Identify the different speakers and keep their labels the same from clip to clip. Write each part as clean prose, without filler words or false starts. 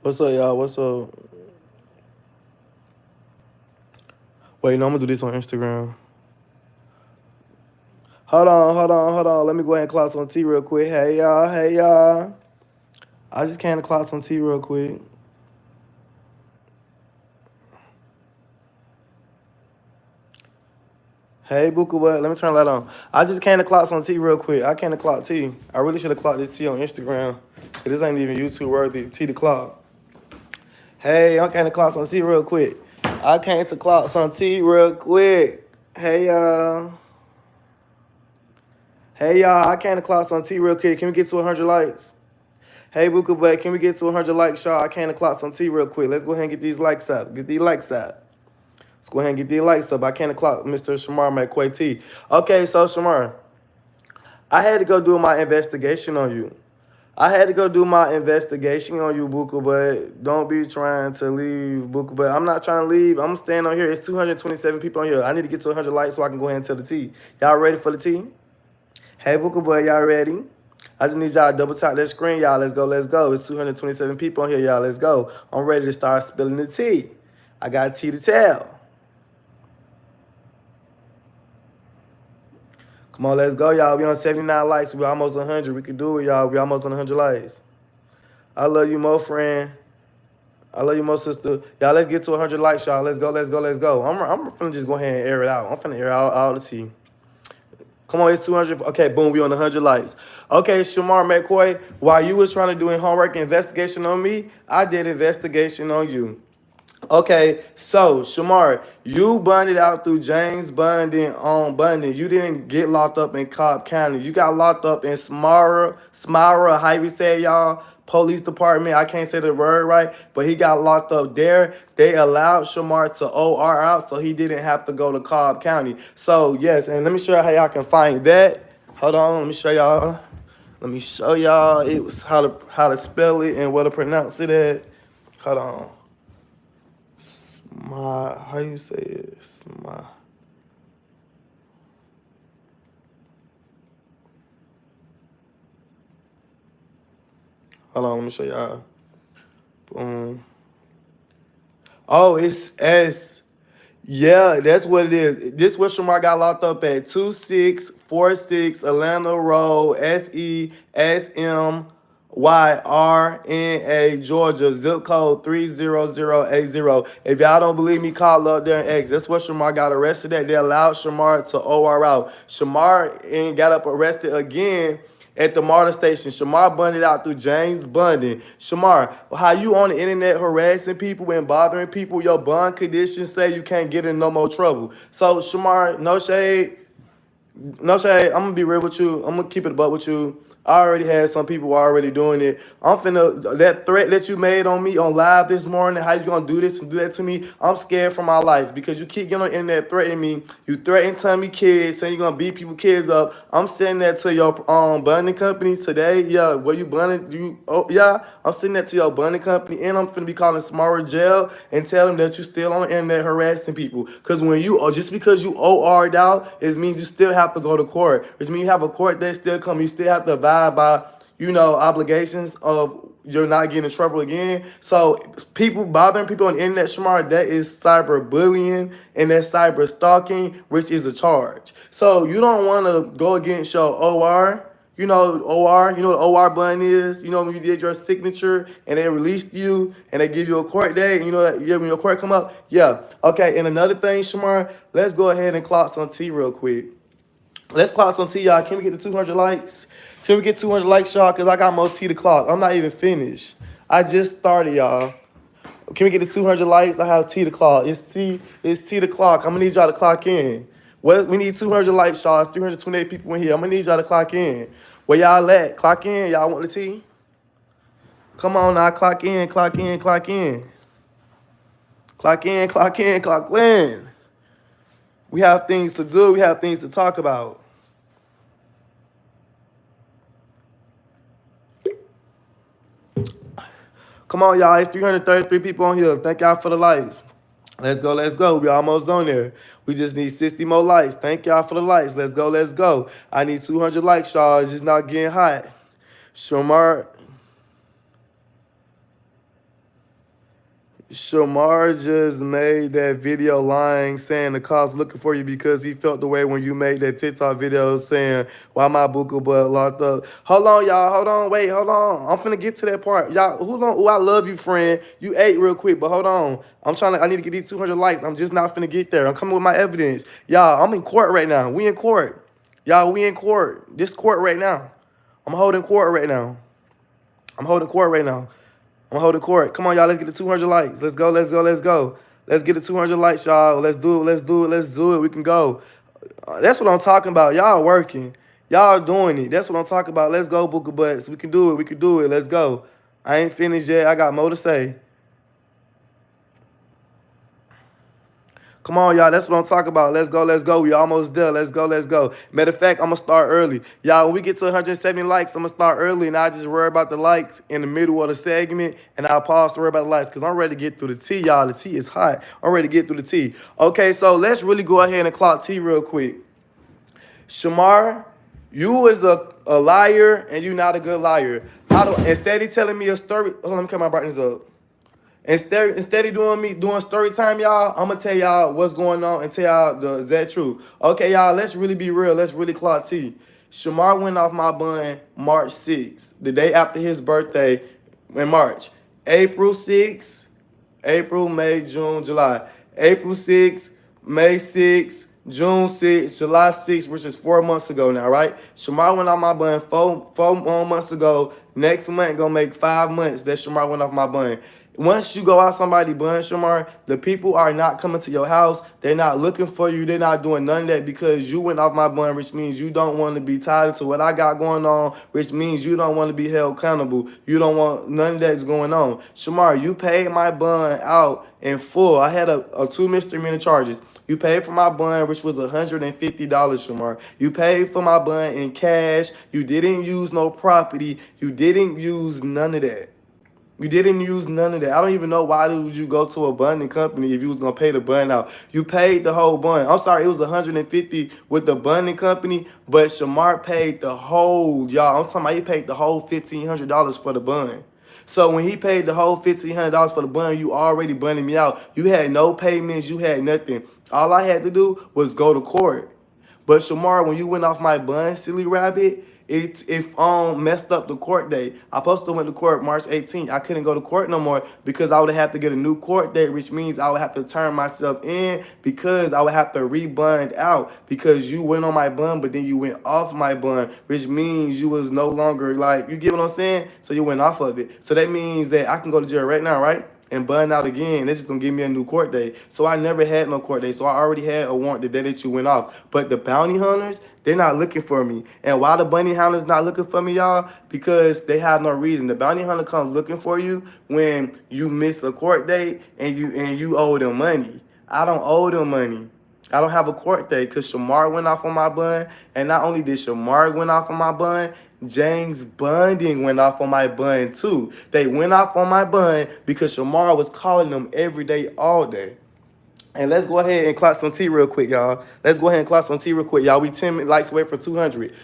Speaker 1: What's up, y'all? What's up? Wait, no, I'm gonna do this on Instagram. Hold on. Let me go ahead and clock some tea real quick. Hey y'all. I just came to clock some tea real quick. Hey, Buka, what? Let me turn the light on. I just came to clock some tea real quick. I came to clock tea. I really should have clocked this tea on Instagram. Cause this ain't even YouTube worthy. Tea to clock. Hey, I came to clock some tea real quick. I came to clock some tea real quick. Hey y'all. Hey y'all, I came to clock some tea real quick. Can we get to 100 likes? Hey, Buka Black, can we get to 100 likes, y'all? I came to clock some tea real quick. Let's go ahead and get these likes up. Get these likes up. Let's go ahead and get these likes up. I came to clock Mr. Shamar McQuay T. Okay, so Shamar, I had to go do my investigation on you. I had to go do my investigation on you, Buka, but don't be trying to leave, Buka. But I'm not trying to leave. I'm staying on here. It's 227 people on here. I need to get to 100 likes so I can go ahead and tell the tea. Y'all ready for the tea? Hey, Buka Boy, y'all ready? I just need y'all to double tap that screen, y'all. Let's go. It's 227 people on here, y'all. Let's go. I'm ready to start spilling the tea. I got tea to tell. Come on, let's go, y'all. We on 79 likes. We almost 100. We can do it, y'all. We almost on 100 likes. I love you, mo friend. I love you, mo sister. Y'all, let's get to 100 likes, y'all. Let's go. I'm finna just go ahead and air it out. I'm finna air out all the tea. Come on, it's 200. Okay, boom, we on 100 likes. Okay, Shamar McCoy, while you was trying to do homework investigation on me, I did investigation on you. Okay, so Shamar, you bonded out through James Bonding on Bonding. You didn't get locked up in Cobb County. You got locked up in Smara, how you say it, y'all? Police department. I can't say the word right, but he got locked up there. They allowed Shamar to OR out, so he didn't have to go to Cobb County. So yes, and let me show you how y'all can find that. Hold on, let me show y'all. Let me show y'all it was how to spell it and what to pronounce it at. Hold on. How you say it? Hold on, let me show y'all. Boom. Oh, it's S. Yeah, that's what it is. This was Shamar got locked up at 2646 Atlanta Road, SESMYRNA, Georgia, zip code 30080. If y'all don't believe me, call up there and ask. That's what Shamar got arrested at. They allowed Shamar to OR out. Shamar ain't got up arrested again at the MARTA station. Shamar bunded out through James Bonding. Shamar, how you on the internet harassing people and bothering people? Your bond conditions say you can't get in no more trouble. So Shamar, no shade. No shade. I'm gonna be real with you. I'm gonna keep it a buck with you. I already had some people already doing it. I'm finna that threat that you made on me on live this morning. How you gonna do this and do that to me? I'm scared for my life because you keep getting on the internet threatening me. You threatening telling me kids, saying you're gonna beat people kids up. I'm sending that to your bonding company today. Yeah, where you bonding? Yeah, I'm sending that to your bonding company, and I'm finna be calling Smarter Jail and tell them that you still on the internet harassing people. Cause when you just because you OR'd out, it means you still have to go to court. Which means you have a court that still come. You still have to abide by, obligations of you're not getting in trouble again. So people bothering people on the internet, Shamar, that is cyberbullying and that's cyber stalking, which is a charge. So you don't want to go against your OR. OR, you know what OR button is? You know when you did your signature and they released you and they give you a court date, and you know that when your court come up? Yeah. Okay, and another thing, Shamar, let's go ahead and clock some tea real quick. Let's clock some tea, y'all. Can we get to 200 likes? Can we get 200 likes, y'all? Because I got more tea to clock. I'm not even finished. I just started, y'all. Can we get to 200 likes? I have tea to clock. It's tea to clock. I'm going to need y'all to clock in. We need 200 likes, y'all. It's 328 people in here. I'm going to need y'all to clock in. Where y'all at? Clock in. Y'all want the tea? Come on now. Clock in, clock in, clock in. Clock in, clock in, clock in. We have things to do. We have things to talk about. Come on, y'all. It's 333 people on here. Thank y'all for the likes. Let's go. We almost on there. We just need 60 more likes. Thank y'all for the likes. Let's go. I need 200 likes, y'all. It's just not getting hot. Shamar. Shamar just made that video lying, saying the cops looking for you because he felt the way when you made that TikTok video saying, why my buka butt locked up. Hold on, y'all. Hold on. Wait, hold on. I'm finna get to that part. Y'all, hold on. Oh, I love you, friend. You ate real quick, but hold on. I need to get these 200 likes. I'm just not finna get there. I'm coming with my evidence. Y'all, I'm in court right now. We in court. Y'all, we in court. This court right now. I'm holding court right now. I'm holding court right now. I'm holding court. Come on, y'all. Let's get the 200 likes. Let's go. Let's go. Let's go. Let's get the 200 likes, y'all. Let's do it. Let's do it. Let's do it. We can go. That's what I'm talking about. Y'all working. Y'all doing it. That's what I'm talking about. Let's go, Booker Butts. We can do it. We can do it. Let's go. I ain't finished yet. I got more to say. Come on, y'all. That's what I'm talking about. Let's go. Let's go. We almost there. Let's go. Let's go. Matter of fact, I'm going to start early. Y'all, when we get to 170 likes, I'm going to start early, and I'll just worry about the likes in the middle of the segment, and I'll pause to worry about the likes because I'm ready to get through the tea, y'all. The tea is hot. I'm ready to get through the tea. Okay, so let's really go ahead and clock tea real quick. Shamar, you is a liar, and you not a good liar. Instead of telling me a story, hold on, let me cut my brightness up. Instead of doing story time, y'all, I'm gonna tell y'all what's going on and tell y'all the exact truth. Okay, y'all, let's really be real. Let's really clock T. Shamar went off my bun March 6th, the day after his birthday in March. April 6th, April, May, June, July. April 6th, May 6th, June 6th, July 6th, which is 4 months ago now, right? Shamar went off my bun four months ago. Next month, gonna make 5 months that Shamar went off my bun. Once you go out somebody's bun, Shamar, the people are not coming to your house. They're not looking for you. They're not doing none of that because you went off my bun, which means you don't want to be tied to what I got going on, which means you don't want to be held accountable. You don't want none of that's going on. Shamar, you paid my bun out in full. I had a 2 misdemeanor charges. You paid for my bun, which was $150, Shamar. You paid for my bun in cash. You didn't use no property. You didn't use none of that. You didn't use none of that. I don't even know why would you go to a bunding company if you was gonna pay the bun out. You paid the whole bun. I'm sorry, it was $150 with the bunding company, but Shamar paid the whole, y'all. I'm talking about he paid the whole $1,500 for the bun. So when he paid the whole $1,500 for the bun, you already bunning me out. You had no payments. You had nothing. All I had to do was go to court. But Shamar, when you went off my bun, silly rabbit, it messed up the court date. I supposed to went to court March 18th. I couldn't go to court no more because I would have to get a new court date, which means I would have to turn myself in because I would have to re-bund out because you went on my bun, but then you went off my bun, which means you was no longer like, you get what I'm saying? So you went off of it. So that means that I can go to jail right now, right? And bun out again. They're just gonna give me a new court date. So I never had no court date. So I already had a warrant the day that you went off. But the bounty hunters, they're not looking for me. And why the bounty hunters not looking for me, y'all? Because they have no reason. The bounty hunter comes looking for you when you miss a court date and you owe them money. I don't owe them money. I don't have a court date because Shamar went off on my bun. And not only did Shamar went off on my bun, James Bunding went off on my bun too. They went off on my bun because Shamar was calling them every day, all day. And let's go ahead and clock some tea real quick, y'all. Let's go ahead and clock some tea real quick, y'all. We 10 likes away from 200.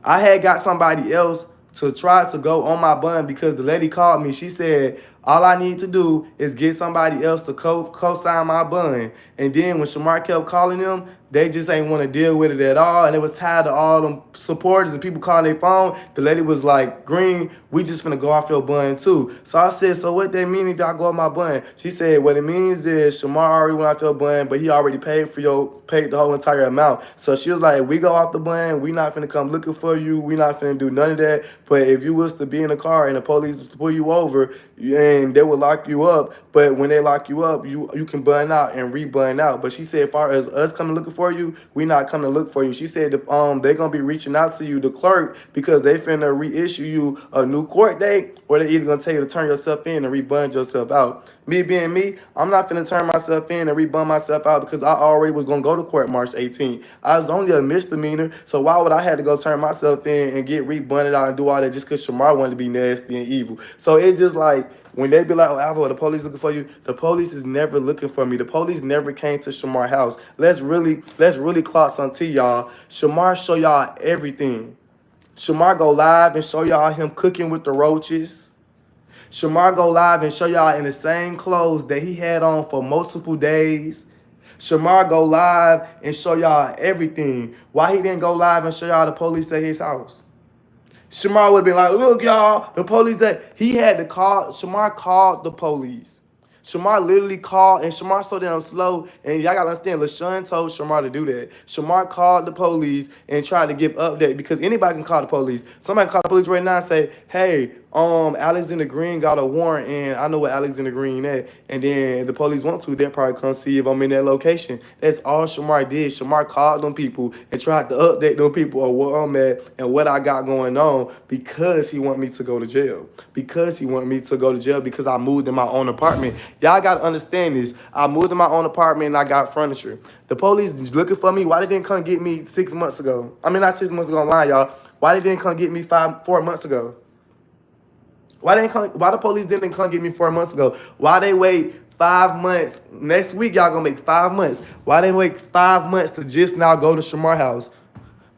Speaker 1: I had got somebody else to try to go on my bun because the lady called me. She said, all I need to do is get somebody else to co-sign my bun. And then when Shamar kept calling them, they just ain't want to deal with it at all. And it was tired of all them supporters and people calling their phone. The lady was like, Green, we just finna go off your bun too. So I said, so what that mean if y'all go off my bun? She said, what it means is Shamar already went off your bun, but he already paid the whole entire amount. So she was like, we go off the bun, we not finna come looking for you, we not finna do none of that. But if you was to be in a car and the police was to pull you over, and they will lock you up, but when they lock you up, you can bun out and re-bun out. But she said, as far as us coming looking for you, we not coming to look for you. She said they gonna be reaching out to you, the clerk, because they finna reissue you a new court date, or they either gonna tell you to turn yourself in and re-bun yourself out. Me being me, I'm not finna turn myself in and re-bun myself out because I already was gonna go to court March 18th. I was only a misdemeanor, so why would I have to go turn myself in and get re-bunned out and do all that just because Shamar wanted to be nasty and evil? So it's just like, when they be like, oh, Alvo, the police looking for you, the police is never looking for me. The police never came to Shamar's house. Let's really clock some tea, y'all. Shamar show y'all everything. Shamar go live and show y'all him cooking with the roaches. Shamar go live and show y'all in the same clothes that he had on for multiple days. Shamar go live and show y'all everything. Why he didn't go live and show y'all the police at his house? Shamar would have been like, look, y'all, the police he had to call. Shamar called the police. Shamar literally called, and Shamar so damn slow, and y'all gotta understand, LaShawn told Shamar to do that. Shamar called the police and tried to give update, because anybody can call the police. Somebody call the police right now and say, hey, Alexander Green got a warrant, and I know where Alexander Green at, and then the police want to, they'll probably come see if I'm in that location. That's all Shamar did. Shamar called them people and tried to update them people on where I'm at and what I got going on, because he want me to go to jail. Because he want me to go to jail because I moved in my own apartment. Y'all got to understand this. I moved in my own apartment and I got furniture. The police looking for me. Why they didn't come get me 6 months ago? I mean, not 6 months ago, I'm lying, y'all. Why they didn't come get me 4 months ago? Why the police didn't come get me 4 months ago? Why they wait 5 months? Next week, y'all gonna make 5 months. Why they wait 5 months to just now go to Shamar house?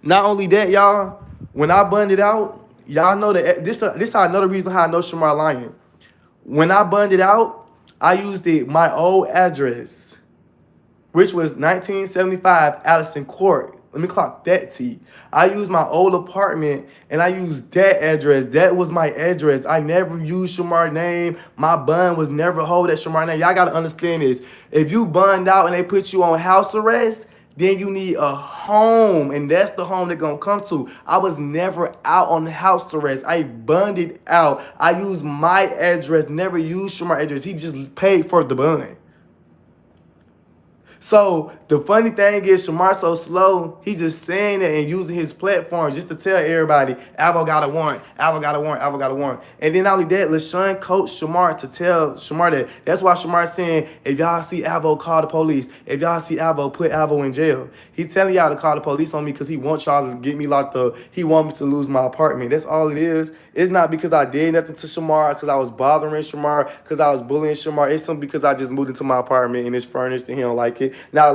Speaker 1: Not only that, y'all, when I bunded out, y'all know that this is another reason how I know Shamar lying. When I bunded out, I used my old address, which was 1975 Allison Court. Let me clock that T. I used my old apartment, and I used that address. That was my address. I never used Shamar's name. My bun was never hold at Shamar's name. Y'all got to understand this. If you bund out and they put you on house arrest, then you need a home, and that's the home they're going to come to. I was never out on house arrest. I bunded out. I used my address, never used Shamar's address. He just paid for the bun. So the funny thing is, Shamar so slow, he just saying it and using his platform just to tell everybody, Avo got a warrant, Avo got a warrant, Avo got a warrant. And then not only that, LaShawn coached Shamar to tell Shamar that. That's why Shamar saying, if y'all see Avo, call the police. If y'all see Avo, put Avo in jail. He telling y'all to call the police on me because he wants y'all to get me locked up. He want me to lose my apartment. That's all it is. It's not because I did nothing to Shamar, because I was bothering Shamar, because I was bullying Shamar. It's something because I just moved into my apartment and it's furnished and he don't like it. Now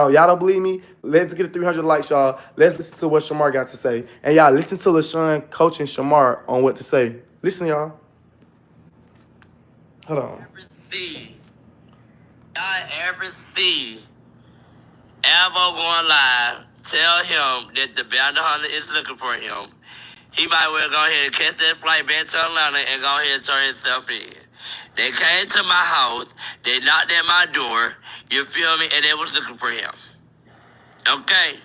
Speaker 1: y'all don't believe me? Let's get 300 likes, y'all. Let's listen to what Shamar got to say. And y'all listen to LaShawn coaching Shamar on what to say. Listen, y'all. Hold on.
Speaker 2: Everything. Avo going live. Tell him that the bounty hunter is looking for him. He might well go ahead and catch that flight back to Atlanta and go ahead and turn himself in. They came to my house. They knocked at my door. You feel me? And they was looking for him. Okay?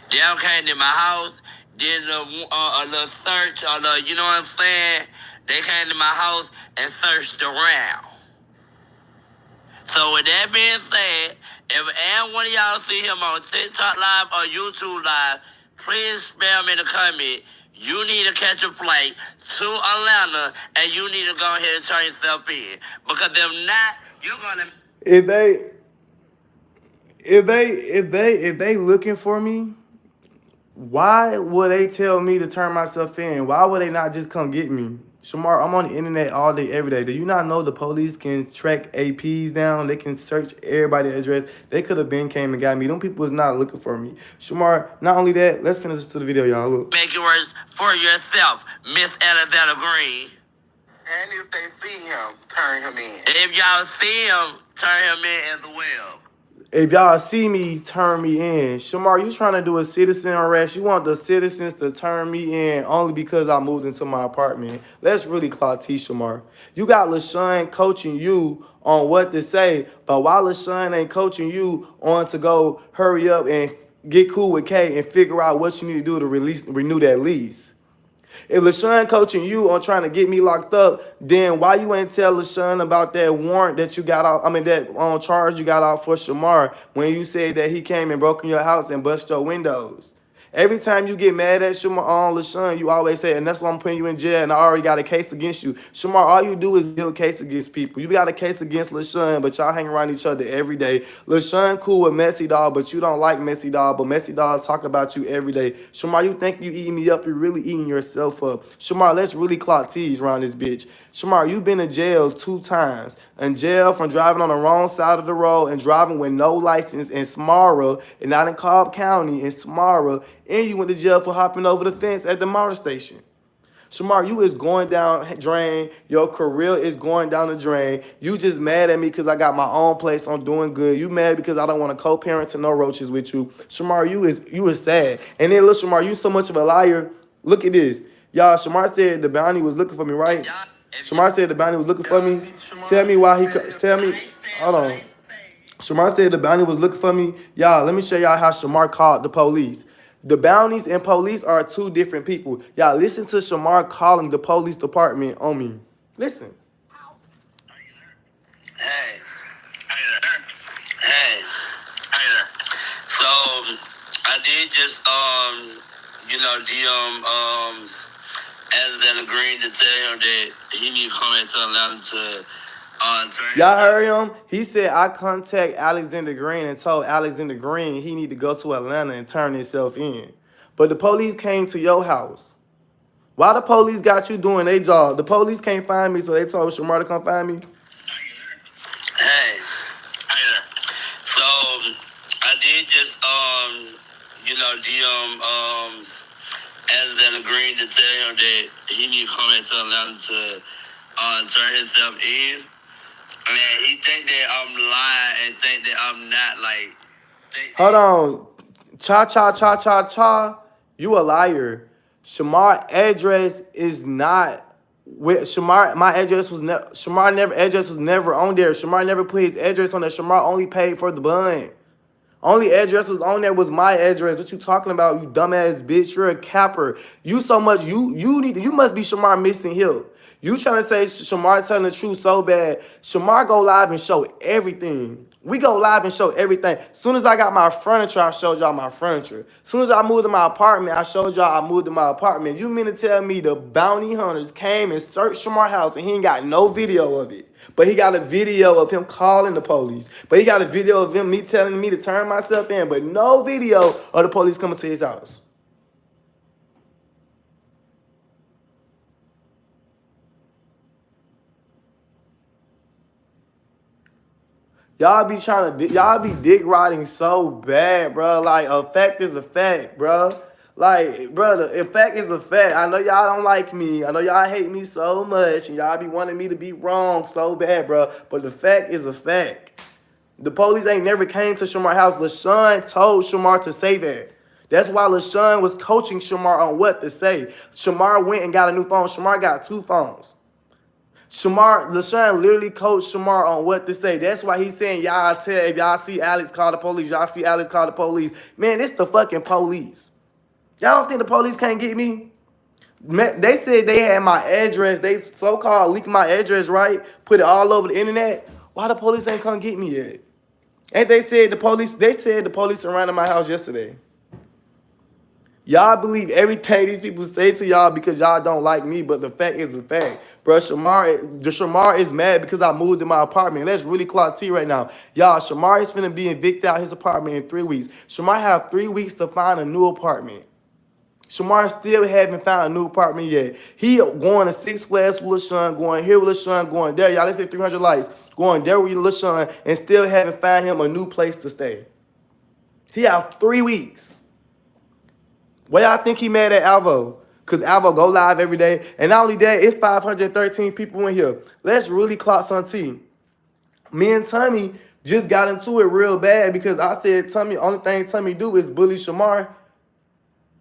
Speaker 2: They came to my house, did a little search, you know what I'm saying? They came to my house and searched around. So with that being said, if one of y'all see him on TikTok Live or YouTube Live, please spam in the comment. You need to catch a flight to Atlanta, and you need to go ahead and turn yourself in. Because if not, you're gonna.
Speaker 1: If they looking for me, why would they tell me to turn myself in? Why would they not just come get me? Shamar, I'm on the internet all day, every day. Do you not know the police can track APs down? They can search everybody's address. They could have been came and got me. Them people is not looking for me. Shamar, not only that, let's finish to the video, y'all. Look.
Speaker 2: Make it worse for yourself, Miss Alexander Green. And if they see him, turn him in. If y'all see him, turn him in as well.
Speaker 1: If y'all see me, turn me in. Shamar, you trying to do a citizen arrest. You want the citizens to turn me in only because I moved into my apartment. Let's really clock T, Shamar. You got LaShawn coaching you on what to say, but why LaShawn ain't coaching you on to go hurry up and get cool with Kay and figure out what you need to do to renew that lease? If LaShawn coaching you on trying to get me locked up, then why you ain't tell LaShawn about that warrant that you got out, that charge you got out for Shamar when you said that he came and broke in your house and bust your windows? Every time you get mad at LaShawn, you always say, and that's why I'm putting you in jail, and I already got a case against you. Shamar, all you do is build a case against people. You got a case against LaShawn, but y'all hang around each other every day. LaShawn cool with Messy Dog, but you don't like Messy Dog, but Messy Dog talk about you every day. Shamar, you think you eating me up, you're really eating yourself up. Shamar, let's really clock T's around this bitch. Shamar, you been in jail 2 times. In jail from driving on the wrong side of the road and driving with no license in Smara and not in Cobb County in Smara. And you went to jail for hopping over the fence at the motor station. Shamar, you is going down drain. Your career is going down the drain. You just mad at me because I got my own place. I'm doing good. You mad because I don't want to co-parent to no roaches with you. Shamar, you is sad. And then look, Shamar, you so much of a liar. Look at this. Y'all, Shamar said the bounty was looking for me, right? Shamar said the bounty was looking for me. Tell me why tell me. Hold on. Shamar said the bounty was looking for me. Y'all, let me show y'all how Shamar called the police. The bounties and police are two different people. Y'all, listen to Shamar calling the police department on me. Listen.
Speaker 2: Hey. Hey. So I did just as an agreeing to tell him that he need to come into Atlanta to turn.
Speaker 1: Y'all heard him? He said I contact Alexander Green and told Alexander Green he need to go to Atlanta and turn himself in. But the police came to your house. Why the police got you doing their job? The police can't find me, so they told Shamar to come find me.
Speaker 2: Hey. So I did just as an agreeing to tell him that he need to come into Atlanta to turn himself in. Man, he think that I'm lying and think that I'm not like.
Speaker 1: Hold on. Cha. You a liar. Shamar address is not with Shamar. My address was never. Shamar never address was never on there. Shamar never put his address on there. Shamar only paid for the bun. Only address was on there was my address. What you talking about, you dumbass bitch? You're a capper. You so much. You must be Shamar missing here. You trying to say Shamar telling the truth so bad. Shamar go live and show everything. We go live and show everything. Soon as I got my furniture, I showed y'all my furniture. Soon as I moved to my apartment, I showed y'all I moved to my apartment. You mean to tell me the bounty hunters came and searched Shamar's house and he ain't got no video of it? But he got a video of him calling the police. But he got a video of me telling me to turn myself in. But no video of the police coming to his house. Y'all be dick riding so bad, bro. Like, a fact is a fact, bro. Like, brother, a fact is a fact. I know y'all don't like me. I know y'all hate me so much. And y'all be wanting me to be wrong so bad, bro. But the fact is a fact. The police ain't never came to Shamar's house. LaShawn told Shamar to say that. That's why LaShawn was coaching Shamar on what to say. Shamar went and got a new phone. Shamar got 2 phones. LaShawn literally coached Shamar on what to say. That's why he's saying, y'all tell, if y'all see Alex, call the police. Y'all see Alex, call the police. Man, it's the fucking police. Y'all don't think the police can't get me? They said they had my address. They so-called leaked my address, right? Put it all over the internet. Why the police ain't come get me yet? And they said the police surrounded my house yesterday. Y'all believe everything these people say to y'all because y'all don't like me, but the fact is the fact. Bro, Shamar is mad because I moved in my apartment. Let's really clock T right now. Y'all, Shamar is finna be evicted out his apartment in 3 weeks. Shamar have 3 weeks to find a new apartment. Shamar still haven't found a new apartment yet. He going to Six Flags with LaShawn, going here with LaShawn, going there. Y'all, let's get 300 likes. Going there with LaShawn and still haven't found him a new place to stay. He have 3 weeks. Why y'all think he mad at Alvo? Because Alvo go live every day. And not only that, it's 513 people in here. Let's really clock some T. Me and Tommy just got into it real bad because I said, Tommy, only thing Tommy do is bully Shamar.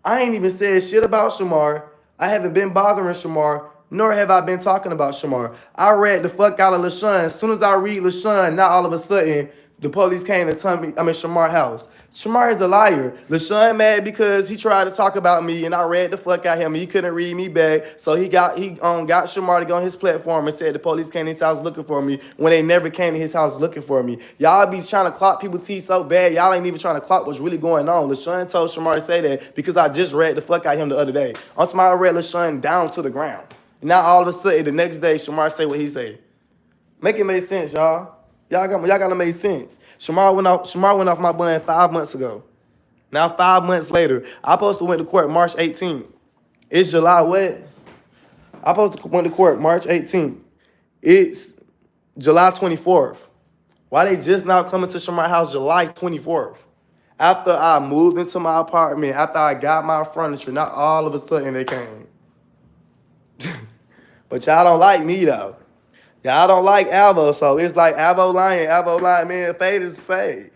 Speaker 1: I ain't even said shit about Shamar. I haven't been bothering Shamar, nor have I been talking about Shamar. I read the fuck out of LaShawn. As soon as I read LaShawn, now all of a sudden, the police came to Shamar's house. Shamar is a liar. LaShawn mad because he tried to talk about me and I read the fuck out of him. He couldn't read me back. So he got Shamar to go on his platform and said the police came to his house looking for me when they never came to his house looking for me. Y'all be trying to clock people T so bad. Y'all ain't even trying to clock what's really going on. LaShawn told Shamar to say that because I just read the fuck out of him the other day. Until I read LaShawn down to the ground. And now all of a sudden the next day Shamar say what he say. Make it make sense, y'all. Y'all gotta make sense. Shamar went off my bun 5 months ago. Now 5 months later, I supposed to went to court March 18th. It's July what? I supposed to went to court March 18th. It's July 24th. Why they just now coming to Shamar's house July 24th? After I moved into my apartment, after I got my furniture, not all of a sudden they came. But y'all don't like me though. Y'all don't like Avo, so it's like Avo lying, man. Fade is fade.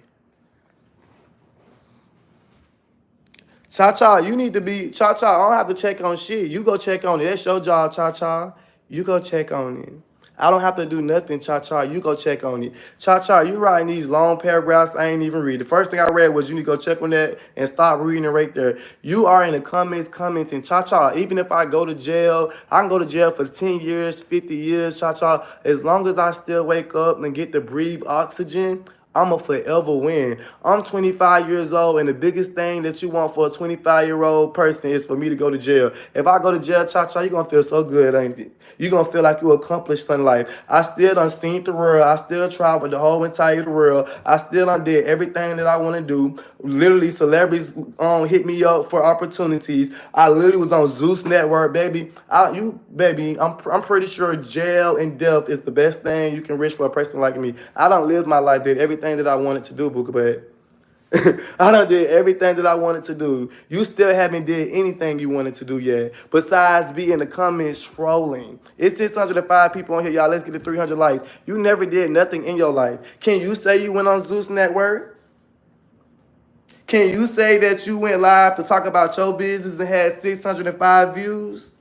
Speaker 1: Cha-Cha, you need to be, Cha-Cha, I don't have to check on shit. You go check on it. That's your job, Cha-Cha. You go check on it. I don't have to do nothing, Cha-Cha. You go check on it. Cha-Cha, you writing these long paragraphs I ain't even read. The first thing I read was you need to go check on that and stop reading it right there. You are in the commenting. Cha-Cha, even if I go to jail, I can go to jail for 10 years, 50 years, Cha-Cha. As long as I still wake up and get to breathe oxygen, I'm a forever win. I'm 25 years old, and the biggest thing that you want for a 25-year-old person is for me to go to jail. If I go to jail, Cha-Cha, you're going to feel so good, ain't it? You're going to feel like you accomplished in life. I still done seen the world. I still traveled the whole entire world. I still done did everything that I want to do. Literally, celebrities hit me up for opportunities. I literally was on Zeus Network, baby. I'm pretty sure jail and death is the best thing you can wish for a person like me. I done lived my life, did everything that I wanted to do, Booker Bag. I done did everything that I wanted to do. You still haven't did anything you wanted to do yet. Besides be in the comments scrolling. It's 605 people on here, y'all. Let's get to 300 likes. You never did nothing in your life. Can you say you went on Zeus Network? Can you say that you went live to talk about your business and had 605 views?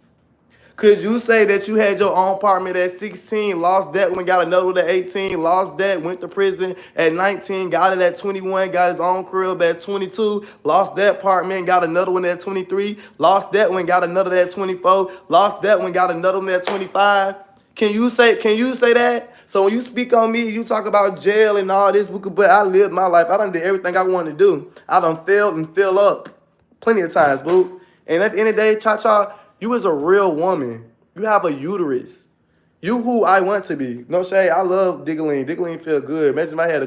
Speaker 1: Could you say that you had your own apartment at 16, lost that one, got another one at 18, lost that, went to prison at 19, got it at 21, got his own crib at 22, lost that apartment, got another one at 23, lost that one, got another at 24, lost that one, got another one at 25? Can you say that? So when you speak on me, you talk about jail and all this, but I lived my life. I done did everything I wanted to do. I done failed and fill up plenty of times, boo. And at the end of the day, Cha-Cha, you is a real woman. You have a uterus. You who I want to be. No shade, I love Diggling. Diggling feel good. Imagine if I had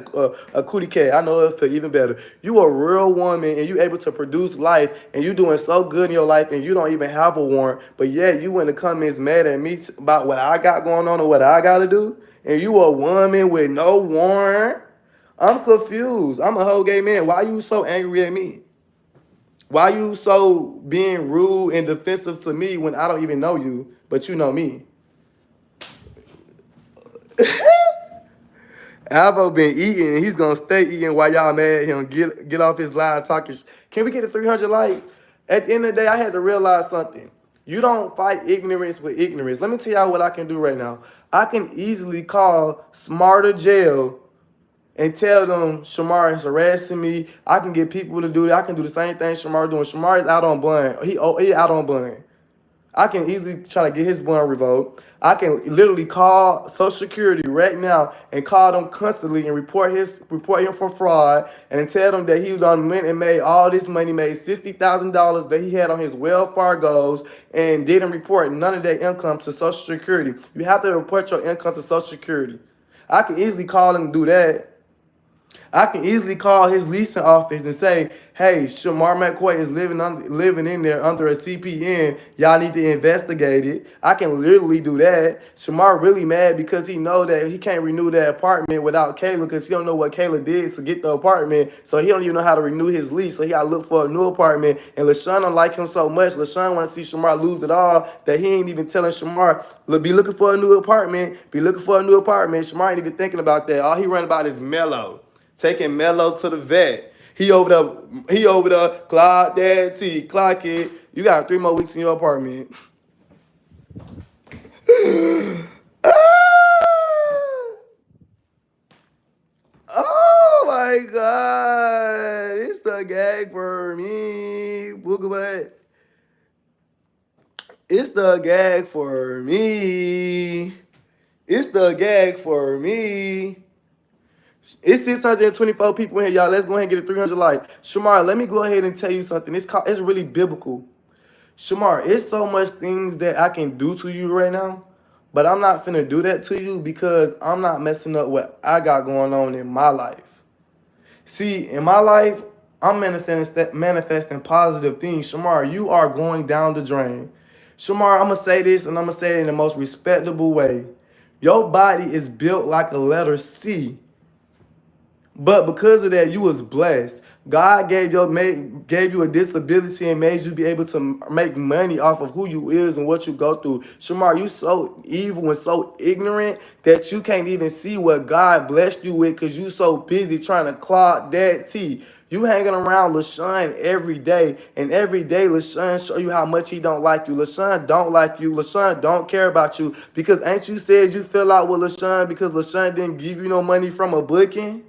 Speaker 1: a cootie cat. I know it feel even better. You a real woman and you able to produce life and you doing so good in your life and you don't even have a warrant. But yet you in the comments mad at me about what I got going on or what I got to do. And you a woman with no warrant. I'm confused. I'm a whole gay man. Why you so angry at me? Why you so being rude and defensive to me when I don't even know you, but you know me? Alvo been eating and he's gonna stay eating while y'all mad at him. Get off his line talking. Can we get to 300 likes? At the end of the day, I had to realize something. You don't fight ignorance with ignorance. Let me tell y'all what I can do right now. I can easily call Smarter Jail and tell them Shamar is harassing me. I can get people to do that. I can do the same thing Shamar doing. Shamar is out on bond. He out on bond. I can easily try to get his bond revoked. I can literally call Social Security right now and call them constantly and report him for fraud and tell them that he done went and made all this money, made $60,000 that he had on his Wells Fargo's and didn't report none of that income to Social Security. You have to report your income to Social Security. I can easily call him and do that. I can easily call his leasing office and say, hey, Shamar McCoy is living in there under a CPN. Y'all need to investigate it. I can literally do that. Shamar really mad because he know that he can't renew that apartment without Kayla because he don't know what Kayla did to get the apartment. So he don't even know how to renew his lease. So he got to look for a new apartment. And LaShawn don't like him so much. LaShawn want to see Shamar lose it all that he ain't even telling Shamar, be looking for a new apartment. Shamar ain't even thinking about that. All he run about is Mello. Taking Mello to the vet. He over there, clock that T, clock it. You got 3 more weeks in your apartment. Oh my God. It's the gag for me. Booga butt. It's the gag for me. It's the gag for me. It's 624 people in here, y'all. Let's go ahead and get a 300 likes. Shamar, let me go ahead and tell you something. It's really biblical. Shamar, it's so much things that I can do to you right now, but I'm not finna do that to you because I'm not messing up what I got going on in my life. See, in my life, I'm manifesting positive things. Shamar, you are going down the drain. Shamar, I'm going to say this, and I'm going to say it in the most respectable way. Your body is built like a letter C. But because of that, you was blessed. God gave you a disability and made you be able to make money off of who you is and what you go through. Shamar, you so evil and so ignorant that you can't even see what God blessed you with because you so busy trying to clock that T. You hanging around LaShawn every day, and every day LaShawn show you how much he don't like you. LaShawn don't like you. LaShawn don't care about you because ain't you said you fell out with LaShawn because LaShawn didn't give you no money from a booking?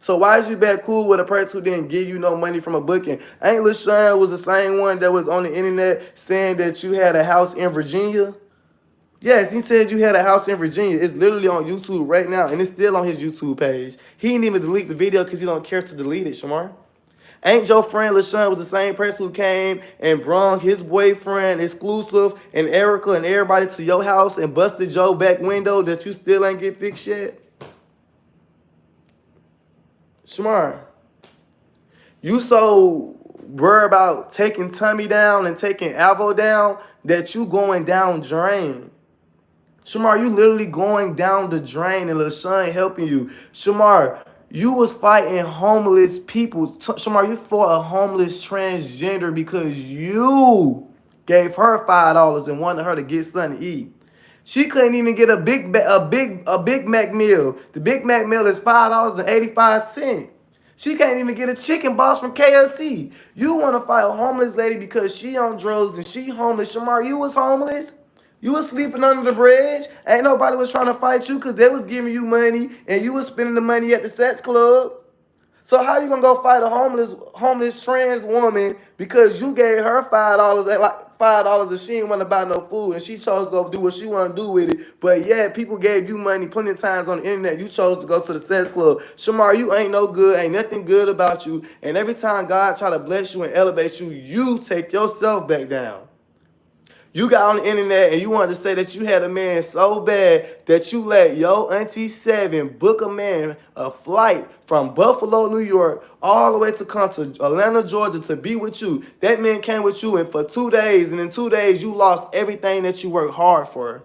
Speaker 1: So why is you back cool with a person who didn't give you no money from a booking? Ain't LaShawn was the same one that was on the internet saying that you had a house in Virginia? Yes, he said you had a house in Virginia. It's literally on YouTube right now, and it's still on his YouTube page. He didn't even delete the video because he don't care to delete it, Shamar. Ain't your friend LaShawn was the same person who came and brung his boyfriend, Exclusive, and Erica and everybody to your house and busted your back window that you still ain't get fixed yet? Shamar, you so worried about taking Tummy down and taking Avo down that you going down drain. Shamar, you literally going down the drain and LaShawn helping you. Shamar, you was fighting homeless people. Shamar, you fought a homeless transgender because you gave her $5 and wanted her to get something to eat. She couldn't even get a Big Mac meal. The Big Mac meal is $5.85. She can't even get a chicken box from KFC. You want to fight a homeless lady because she on drugs and she homeless. Shamar, you was homeless. You was sleeping under the bridge. Ain't nobody was trying to fight you because they was giving you money and you was spending the money at the sex club. So how you gonna go fight a homeless trans woman because you gave her $5 at like $5 and she didn't want to buy no food and she chose to go do what she want to do with it. But yeah, people gave you money plenty of times on the internet. You chose to go to the sex club. Shamar, you ain't no good, ain't nothing good about you. And every time God try to bless you and elevate you, you take yourself back down. You got on the internet and you wanted to say that you had a man so bad that you let your auntie Seven book a man a flight from Buffalo, New York, all the way to come to Atlanta, Georgia to be with you. That man came with you and for 2 days, and in 2 days you lost everything that you worked hard for.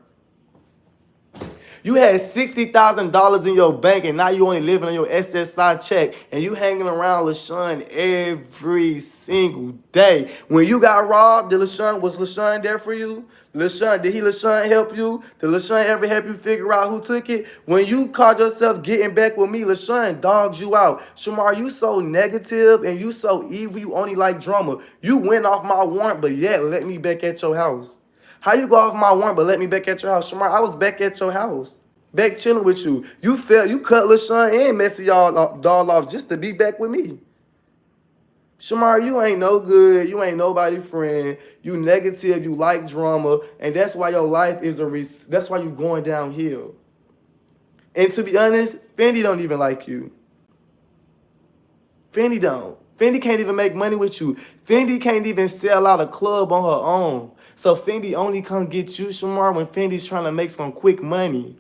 Speaker 1: You had $60,000 in your bank and now you only living on your SSI check and you hanging around LaShawn every single day. When you got robbed, was LaShawn there for you? Did LaShawn help you? Did LaShawn ever help you figure out who took it? When you caught yourself getting back with me, LaShawn dogged you out. Shamar, you so negative and you so evil, you only like drama. You went off my warrant, but yet let me back at your house. How you go off my warrant but let me back at your house? Shamar, I was back at your house. Back chilling with you. You cut LaShawn and Messy y'all doll off just to be back with me. Shamar, you ain't no good. You ain't nobody friend. You negative. You like drama. And that's why your life is that's why you going downhill. And to be honest, Fendi don't even like you. Fendi don't. Fendi can't even make money with you. Fendi can't even sell out a club on her own. So Fendi only come get you, Shamar, when Fendi's trying to make some quick money.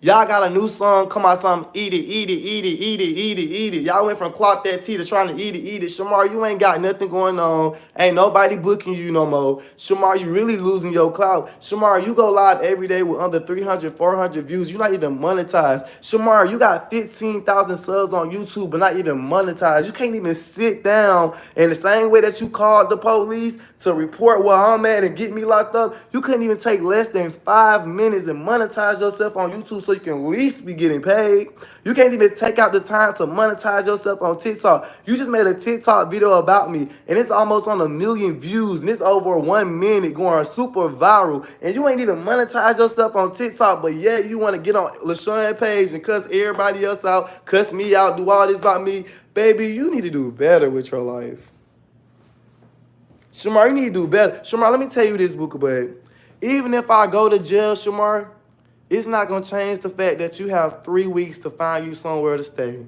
Speaker 1: Y'all got a new song, come out something, eat it, eat it, eat it, eat it, eat it, eat it. Y'all went from clock that tea to trying to eat it, eat it. Shamar, you ain't got nothing going on. Ain't nobody booking you no more. Shamar, you really losing your clout. Shamar, you go live every day with under 300, 400 views. You're not even monetized. Shamar, you got 15,000 subs on YouTube, but not even monetized. You can't even sit down in the same way that you called the police to report where I'm at and get me locked up. You couldn't even take less than 5 minutes and monetize yourself on YouTube so you can at least be getting paid. You can't even take out the time to monetize yourself on TikTok. You just made a TikTok video about me and it's almost on 1 million views and it's over 1 minute going super viral. And you ain't even monetize yourself on TikTok, but yet you want to get on LaShawn page and cuss everybody else out, cuss me out, do all this about me. Baby, you need to do better with your life. Shamar, you need to do better. Shamar, let me tell you this, Booker Bud. Even if I go to jail, Shamar, it's not going to change the fact that you have 3 weeks to find you somewhere to stay.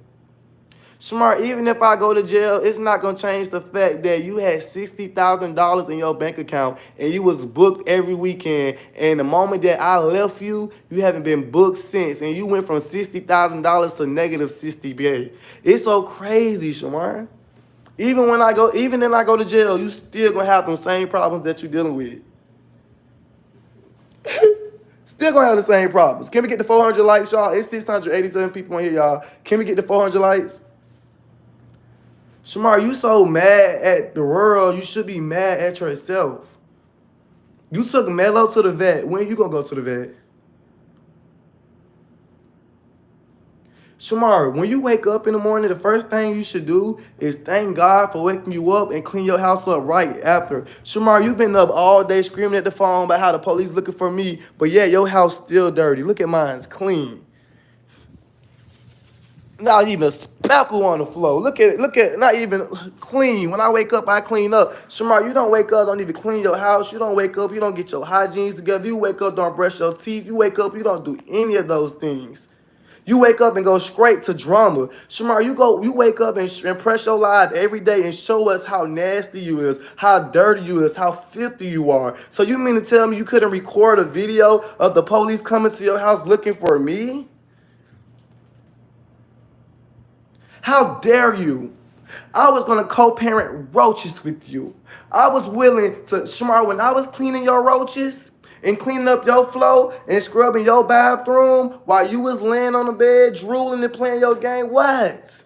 Speaker 1: Shamar, even if I go to jail, it's not going to change the fact that you had $60,000 in your bank account and you was booked every weekend. And the moment that I left you, you haven't been booked since. And you went from $60,000 to negative 60K. It's so crazy, Shamar. Even then I go to jail, you still gonna have them same problems that you're dealing with. Still gonna have the same problems. Can we get the 400 likes, y'all? It's 687 people on here, y'all. Can we get the 400 likes? Shamar, you so mad at the world, you should be mad at yourself. You took Melo to the vet. When you gonna go to the vet? Shamar, when you wake up in the morning, the first thing you should do is thank God for waking you up and clean your house up right after. Shamar, you've been up all day screaming at the phone about how the police looking for me, but yeah, your house still dirty. Look at mine's clean. Not even a speckle on the floor. Look at, not even clean. When I wake up, I clean up. Shamar, you don't wake up, don't even clean your house. You don't wake up, you don't get your hygienes together. You wake up, don't brush your teeth. You wake up, you don't do any of those things. You wake up and go straight to drama. Shamar, you wake up and press your live every day and show us how nasty you is, how dirty you is, how filthy you are. So you mean to tell me you couldn't record a video of the police coming to your house looking for me? How dare you? I was gonna co-parent roaches with you. I was willing to, Shamar, when I was cleaning your roaches and cleaning up your floor and scrubbing your bathroom while you was laying on the bed, drooling and playing your game, what?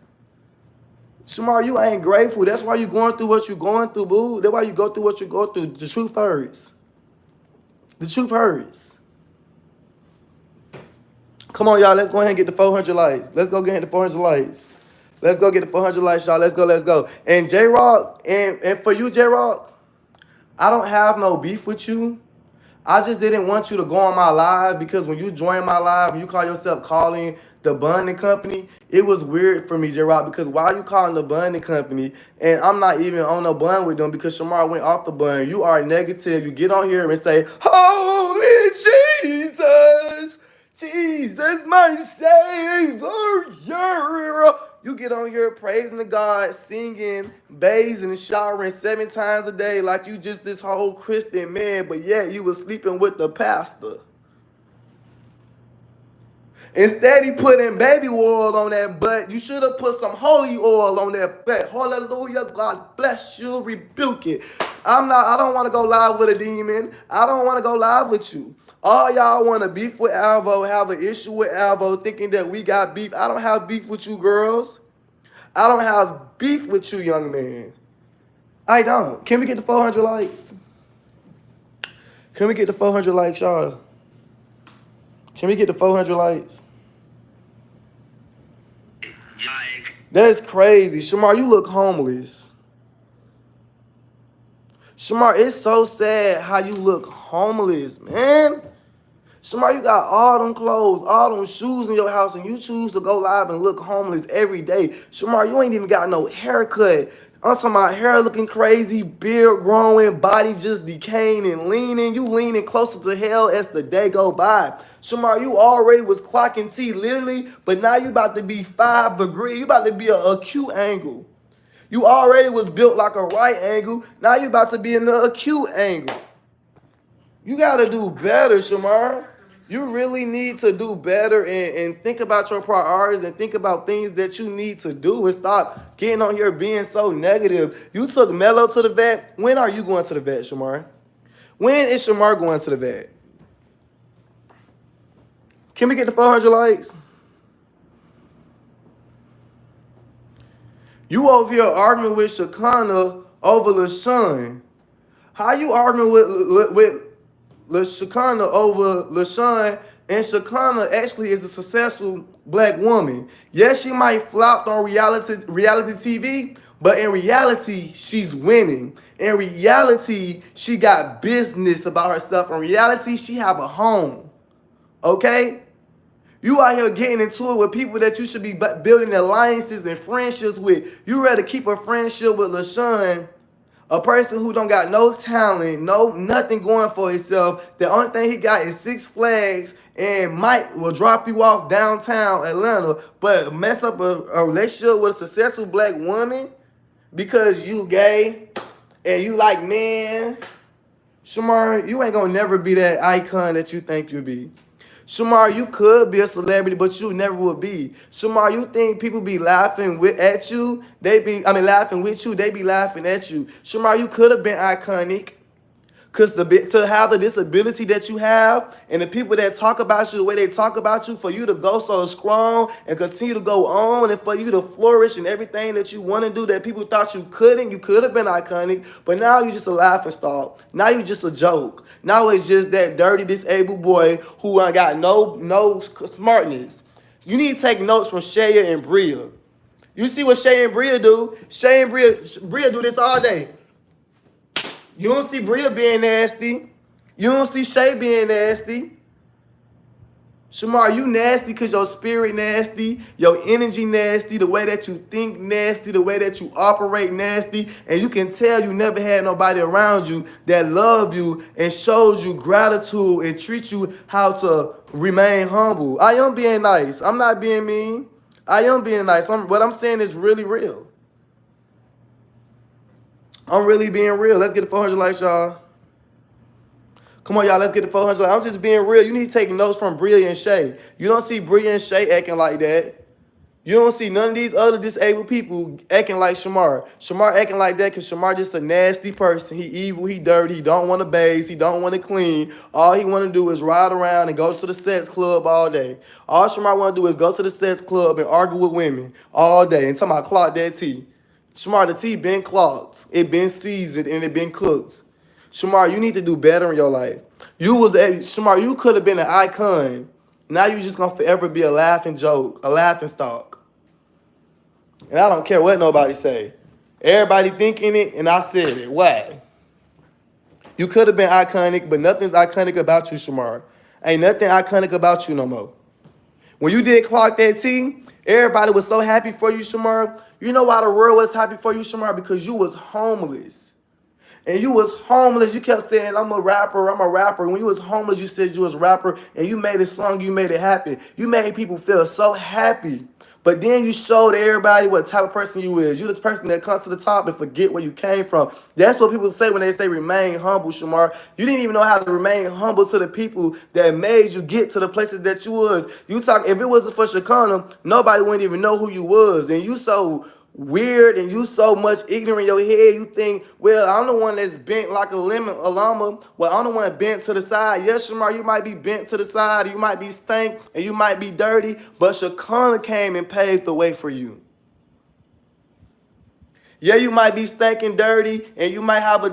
Speaker 1: Shamar, you ain't grateful. That's why you going through what you going through, boo. That's why you go through what you go through. The truth hurts. The truth hurts. Come on, y'all. Let's go ahead and get the 400 likes. Let's go get the 400 likes. Let's go get the 400 likes, y'all. Let's go, let's go. And J-Rock, and for you, J-Rock, I don't have no beef with you. I just didn't want you to go on my live because when you join my live and you call yourself calling the bonding company, it was weird for me, J-Rock, because why are you calling the bonding company and I'm not even on no bond with them because Shamar went off the bond. You are negative. You get on here and say, Holy Jesus, Jesus, my Savior. You get on here praising the God, singing, bathing, and showering 7 times a day like you just this whole Christian man, but yet you was sleeping with the pastor. Instead, he putting baby oil on that butt. You should have put some holy oil on that butt. Hallelujah. God bless you. Rebuke it. I don't want to go live with a demon. I don't want to go live with you. All y'all want to beef with Alvo, have an issue with Alvo, thinking that we got beef. I don't have beef with you girls. I don't have beef with you, young man. I don't. Can we get the 400 likes? Can we get the 400 likes, y'all? Can we get the 400 likes? That's crazy. Shamar, you look homeless. Shamar, it's so sad how you look homeless, man. Shamar, you got all them clothes, all them shoes in your house, and you choose to go live and look homeless every day. Shamar, you ain't even got no haircut. I'm talking about hair looking crazy, beard growing, body just decaying and leaning. You leaning closer to hell as the day go by. Shamar, you already was clocking T literally, but now you about to be 5 degrees. You about to be a acute angle. You already was built like a right angle. Now you about to be in the acute angle. You got to do better, Shamar. You really need to do better and think about your priorities and think about things that you need to do and stop getting on here being so negative. You took Melo to the vet. When are you going to the vet, Shamar? When is Shamar going to the vet? Can we get the 400 likes? You over here arguing with Shakana over LaShawn. How you arguing with Shakana over LaShawn, and Shakana actually is a successful black woman. Yes, she might flop on reality TV, but in reality, she's winning. In reality, she got business about herself. In reality, she have a home. Okay? You out here getting into it with people that you should be building alliances and friendships with. You rather keep a friendship with LaShawn, a person who don't got no talent, nothing going for himself. The only thing he got is 6 Flags and Mike will drop you off downtown Atlanta, but mess up a relationship with a successful black woman because you gay and you like men. Shamar, you ain't gonna never be that icon that you think you be. Shamar, you could be a celebrity, but you never will be. Shamar, you think people be laughing at you? Laughing with you, they be laughing at you. Shamar, you could have been iconic. Because to have the disability that you have and the people that talk about you the way they talk about you, for you to go so strong and continue to go on and for you to flourish in everything that you want to do that people thought you couldn't, you could have been iconic, but now you're just a laughing stock. Now you're just a joke. Now it's just that dirty disabled boy who ain't got no smartness. You need to take notes from Shaya and Bria. You see what Shay and Bria do? Shay and Bria do this all day. You don't see Bria being nasty. You don't see Shay being nasty. Shamar, you nasty because your spirit nasty, your energy nasty, the way that you think nasty, the way that you operate nasty, and you can tell you never had nobody around you that loved you and showed you gratitude and treat you how to remain humble. I am being nice. I'm not being mean. I am being nice. What I'm saying is really real. I'm really being real. Let's get the 400 likes, y'all. Come on, y'all. Let's get the 400 likes. I'm just being real. You need to take notes from Bria and Shay. You don't see Bria and Shay acting like that. You don't see none of these other disabled people acting like Shamar. Shamar acting like that because Shamar just a nasty person. He evil, he dirty, he don't want to bathe, he don't want to clean. All he want to do is ride around and go to the sex club all day. All Shamar want to do is go to the sex club and argue with women all day and talking about clock that tea. Shamar, the tea been clocked, it been seasoned, and it been cooked. Shamar, you need to do better in your life. Shamar, you could have been an icon. Now you just gonna forever be a laughing joke, a laughing stock. And I don't care what nobody say. Everybody thinking it, and I said it. Why? You could have been iconic, but nothing's iconic about you, Shamar. Ain't nothing iconic about you no more. When you did clock that tea, everybody was so happy for you, Shamar. You know why the world was happy for you, Shamar? Because you was homeless. And you was homeless. You kept saying, I'm a rapper, I'm a rapper. When you was homeless, you said you was a rapper, and you made a song, you made it happen. You made people feel so happy. But then you showed everybody what type of person you is. You the person that comes to the top and forget where you came from. That's what people say when they say remain humble, Shamar. You didn't even know how to remain humble to the people that made you get to the places that you was. You talk, if it wasn't for Shakana, nobody wouldn't even know who you was. And you so weird and you so much ignorant in your head, you think, well, I'm the one that's bent like a llama. Well, I'm the one bent to the side. Yes, Shamar, you might be bent to the side, you might be stank, and you might be dirty, but Shakana came and paved the way for you. Yeah, you might be stinking dirty, and you might have a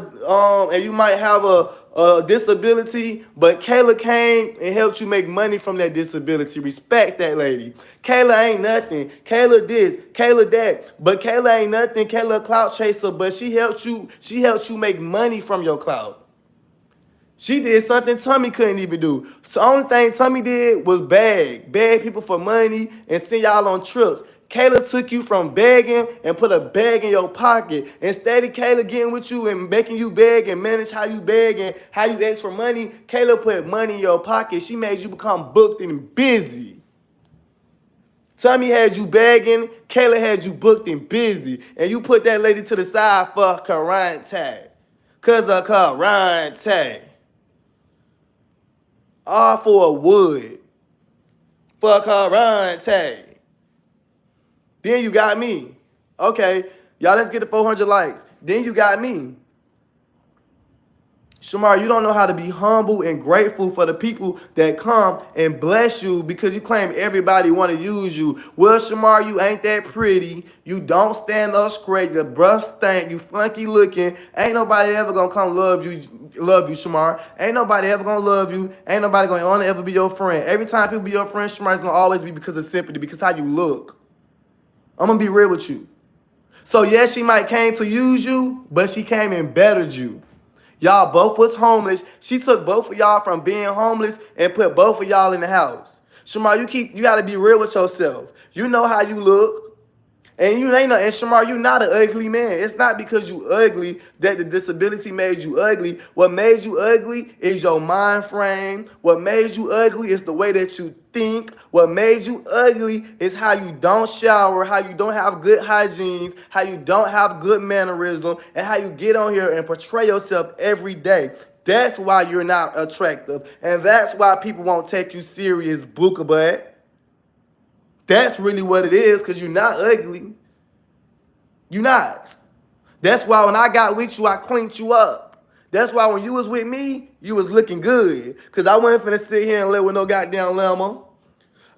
Speaker 1: disability, but Kayla came and helped you make money from that disability. Respect that lady. Kayla ain't nothing. Kayla this, Kayla that, but Kayla ain't nothing. Kayla a clout chaser, but she helped you make money from your clout. She did something Tommy couldn't even do. So the only thing Tommy did was beg people for money and send y'all on trips. Kayla took you from begging and put a bag in your pocket. Instead of Kayla getting with you and making you beg and manage how you beg and how you ask for money, Kayla put money in your pocket. She made you become booked and busy. Tommy had you begging, Kayla had you booked and busy. And you put that lady to the side for Karante. Cause of Karante. All for a wood. For Karante. Then you got me. Okay, y'all, let's get the 400 likes. Then you got me. Shamar, you don't know how to be humble and grateful for the people that come and bless you because you claim everybody want to use you. Well, Shamar, you ain't that pretty. You don't stand up straight. Your breath stank. You funky looking. Ain't nobody ever gonna come love you, Shamar. Ain't nobody ever gonna love you. Ain't nobody gonna only ever be your friend. Every time people be your friend, Shamar, it's gonna always be because of sympathy, because how you look. I'm gonna be real with you. So yes, she might came to use you, but she came and bettered you. Y'all both was homeless. She took both of y'all from being homeless and put both of y'all in the house. Shamar, you gotta be real with yourself. You know how you look. And Shamar, you not an ugly man. It's not because you ugly that the disability made you ugly. What made you ugly is your mind frame. What made you ugly is the way that you think. What made you ugly is how you don't shower, how you don't have good hygiene, how you don't have good mannerism, and how you get on here and portray yourself every day. That's why you're not attractive. And that's why people won't take you serious, booka butt. That's really what it is, because you're not ugly. You're not. That's why when I got with you, I cleaned you up. That's why when you was with me, you was looking good. Cause I wasn't finna sit here and lay with no goddamn llama.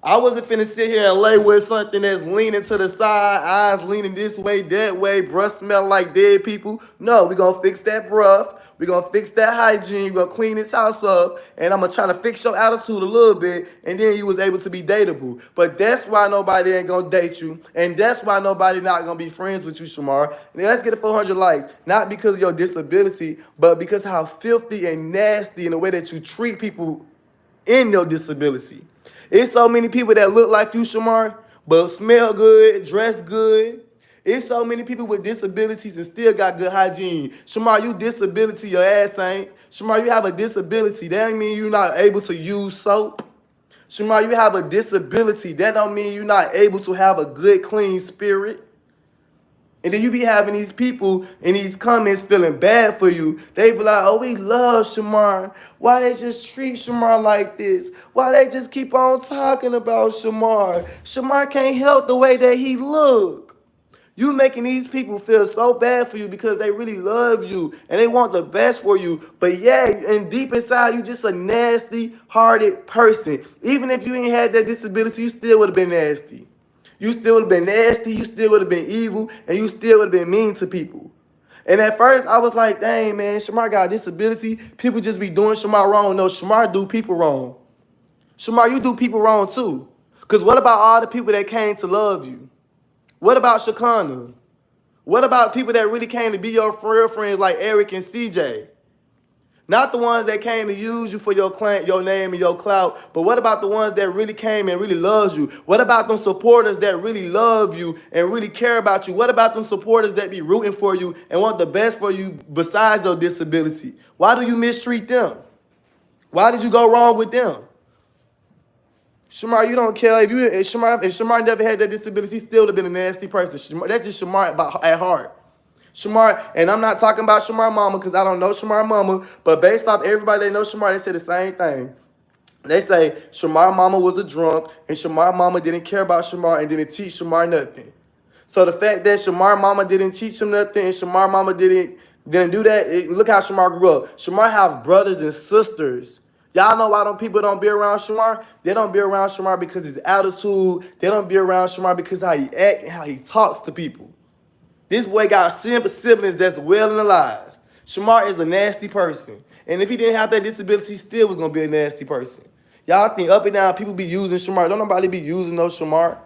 Speaker 1: I wasn't finna sit here and lay with something that's leaning to the side, eyes leaning this way, that way, breath smell like dead people. No, we gonna fix that breath. We gonna fix that hygiene. We gonna clean this house up. And I'm gonna try to fix your attitude a little bit. And then you was able to be dateable. But that's why nobody ain't gonna date you. And that's why nobody not gonna be friends with you, Shamar. And let's get 400 likes. Not because of your disability, but because how filthy and nasty in the way that you treat people in your disability. It's so many people that look like you, Shamar, but smell good, dress good. It's so many people with disabilities and still got good hygiene. Shamar, you disability, your ass ain't. Shamar, you have a disability. That don't mean you're not able to use soap. Shamar, you have a disability. That don't mean you're not able to have a good, clean spirit. And then you be having these people in these comments feeling bad for you. They be like, oh, we love Shamar. Why they just treat Shamar like this? Why they just keep on talking about Shamar? Shamar can't help the way that he look. You making these people feel so bad for you because they really love you and they want the best for you. But yeah, and deep inside, you just a nasty-hearted person. Even if you ain't had that disability, you still would have been nasty. You still would have been nasty, you still would have been evil, and you still would have been mean to people. And at first, I was like, dang, man, Shamar got a disability. People just be doing Shamar wrong. No, Shamar do people wrong. Shamar, you do people wrong too. Because what about all the people that came to love you? What about Shakana? What about people that really came to be your real friends like Eric and CJ? Not the ones that came to use you for your name and your clout, but what about the ones that really came and really loves you? What about them supporters that really love you and really care about you? What about them supporters that be rooting for you and want the best for you besides your disability? Why do you mistreat them? Why did you go wrong with them? Shamar, you don't care. If Shamar never had that disability, he still would have been a nasty person. Shamar, that's just Shamar at heart. Shamar, and I'm not talking about Shamar mama because I don't know Shamar mama, but based off everybody that knows Shamar, they say the same thing. They say Shamar mama was a drunk and Shamar mama didn't care about Shamar and didn't teach Shamar nothing. So the fact that Shamar mama didn't teach him nothing and Shamar mama didn't do that, look how Shamar grew up. Shamar have brothers and sisters. Y'all know why them people don't be around Shamar? They don't be around Shamar because his attitude. They don't be around Shamar because how he act and how he talks to people. This boy got siblings that's well and alive. Shamar is a nasty person. And if he didn't have that disability, he still was going to be a nasty person. Y'all think up and down people be using Shamar. Don't nobody be using no Shamar.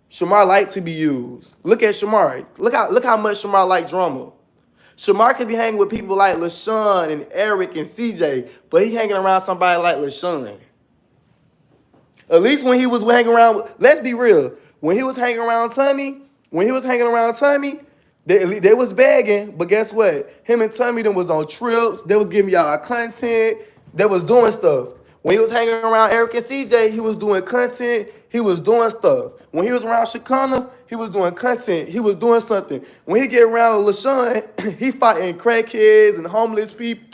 Speaker 1: Shamar like to be used. Look at Shamar. Look how much Shamar like drama. Shamar could be hanging with people like LaShawn and Eric and CJ, but he hanging around somebody like LaShawn. At least when he was hanging around, let's be real, when he was hanging around Tommy, they was begging, but guess what? Him and Tommy them was on trips. They was giving y'all content. They was doing stuff. When he was hanging around Eric and CJ, he was doing content. He was doing stuff. When he was around Shakana, he was doing content. He was doing something. When he get around LaShawn, he fighting crackheads and homeless people.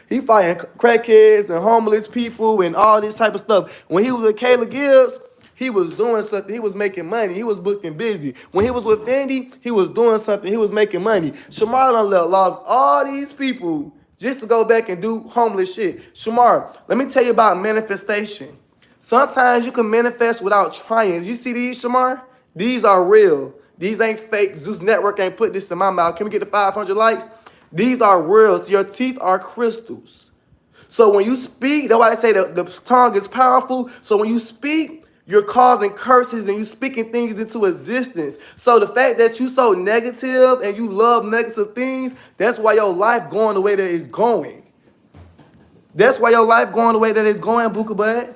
Speaker 1: He fighting crackheads and homeless people and all this type of stuff. When he was with Kayla Gibbs, he was doing something. He was making money. He was booked and busy. When he was with Fendi, he was doing something. He was making money. Shamar done lost all these people just to go back and do homeless shit. Shamar, let me tell you about manifestation. Sometimes you can manifest without trying. You see these, Shamar? These are real. These ain't fake. Zeus Network ain't put this in my mouth. Can we get the 500 likes? These are real. So your teeth are crystals. So when you speak, that's why they say the tongue is powerful. So when you speak, you're causing curses and you speaking things into existence. So the fact that you so negative and you love negative things, that's why your life going the way that it's going. That's why your life going the way that it's going, Buka Bud.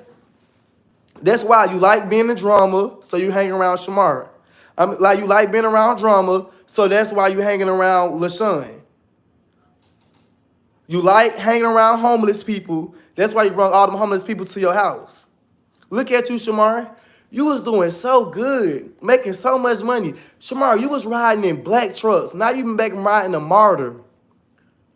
Speaker 1: That's why you like being in drama, so you hang around Shamar. Like you like being around drama, so that's why you hanging around LaShawn. You like hanging around homeless people, that's why you brought all them homeless people to your house. Look at you, Shamar. You was doing so good, making so much money. Shamar, you was riding in black trucks. Now you been back riding a Martyr.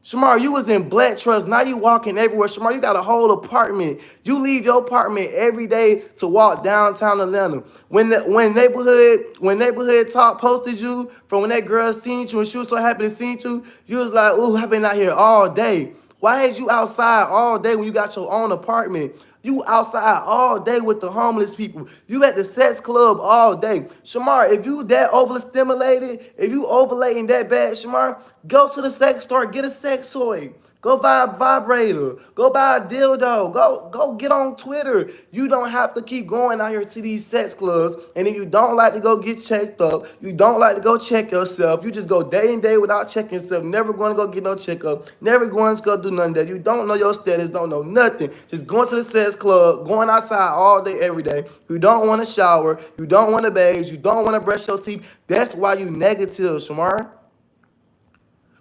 Speaker 1: Shamar, you was in Black Trust. Now you walking everywhere. Shamar, you got a whole apartment. You leave your apartment every day to walk downtown Atlanta. When neighborhood talk posted you from when that girl seen you and she was so happy to see you, you was like, ooh, I've been out here all day. Why is you outside all day when you got your own apartment? You outside all day with the homeless people. You at the sex club all day. Shamar, if you that overstimulated, if you overlating that bad, Shamar, go to the sex store, get a sex toy. Go buy a vibrator. Go buy a dildo. Go get on Twitter. You don't have to keep going out here to these sex clubs. And if you don't like to go get checked up, you don't like to go check yourself, you just go day and day without checking yourself, never going to go get no checkup, never going to go do none of that. You don't know your status, don't know nothing. Just going to the sex club, going outside all day, every day. You don't want to shower. You don't want to bathe. You don't want to brush your teeth. That's why you negative, Shamar.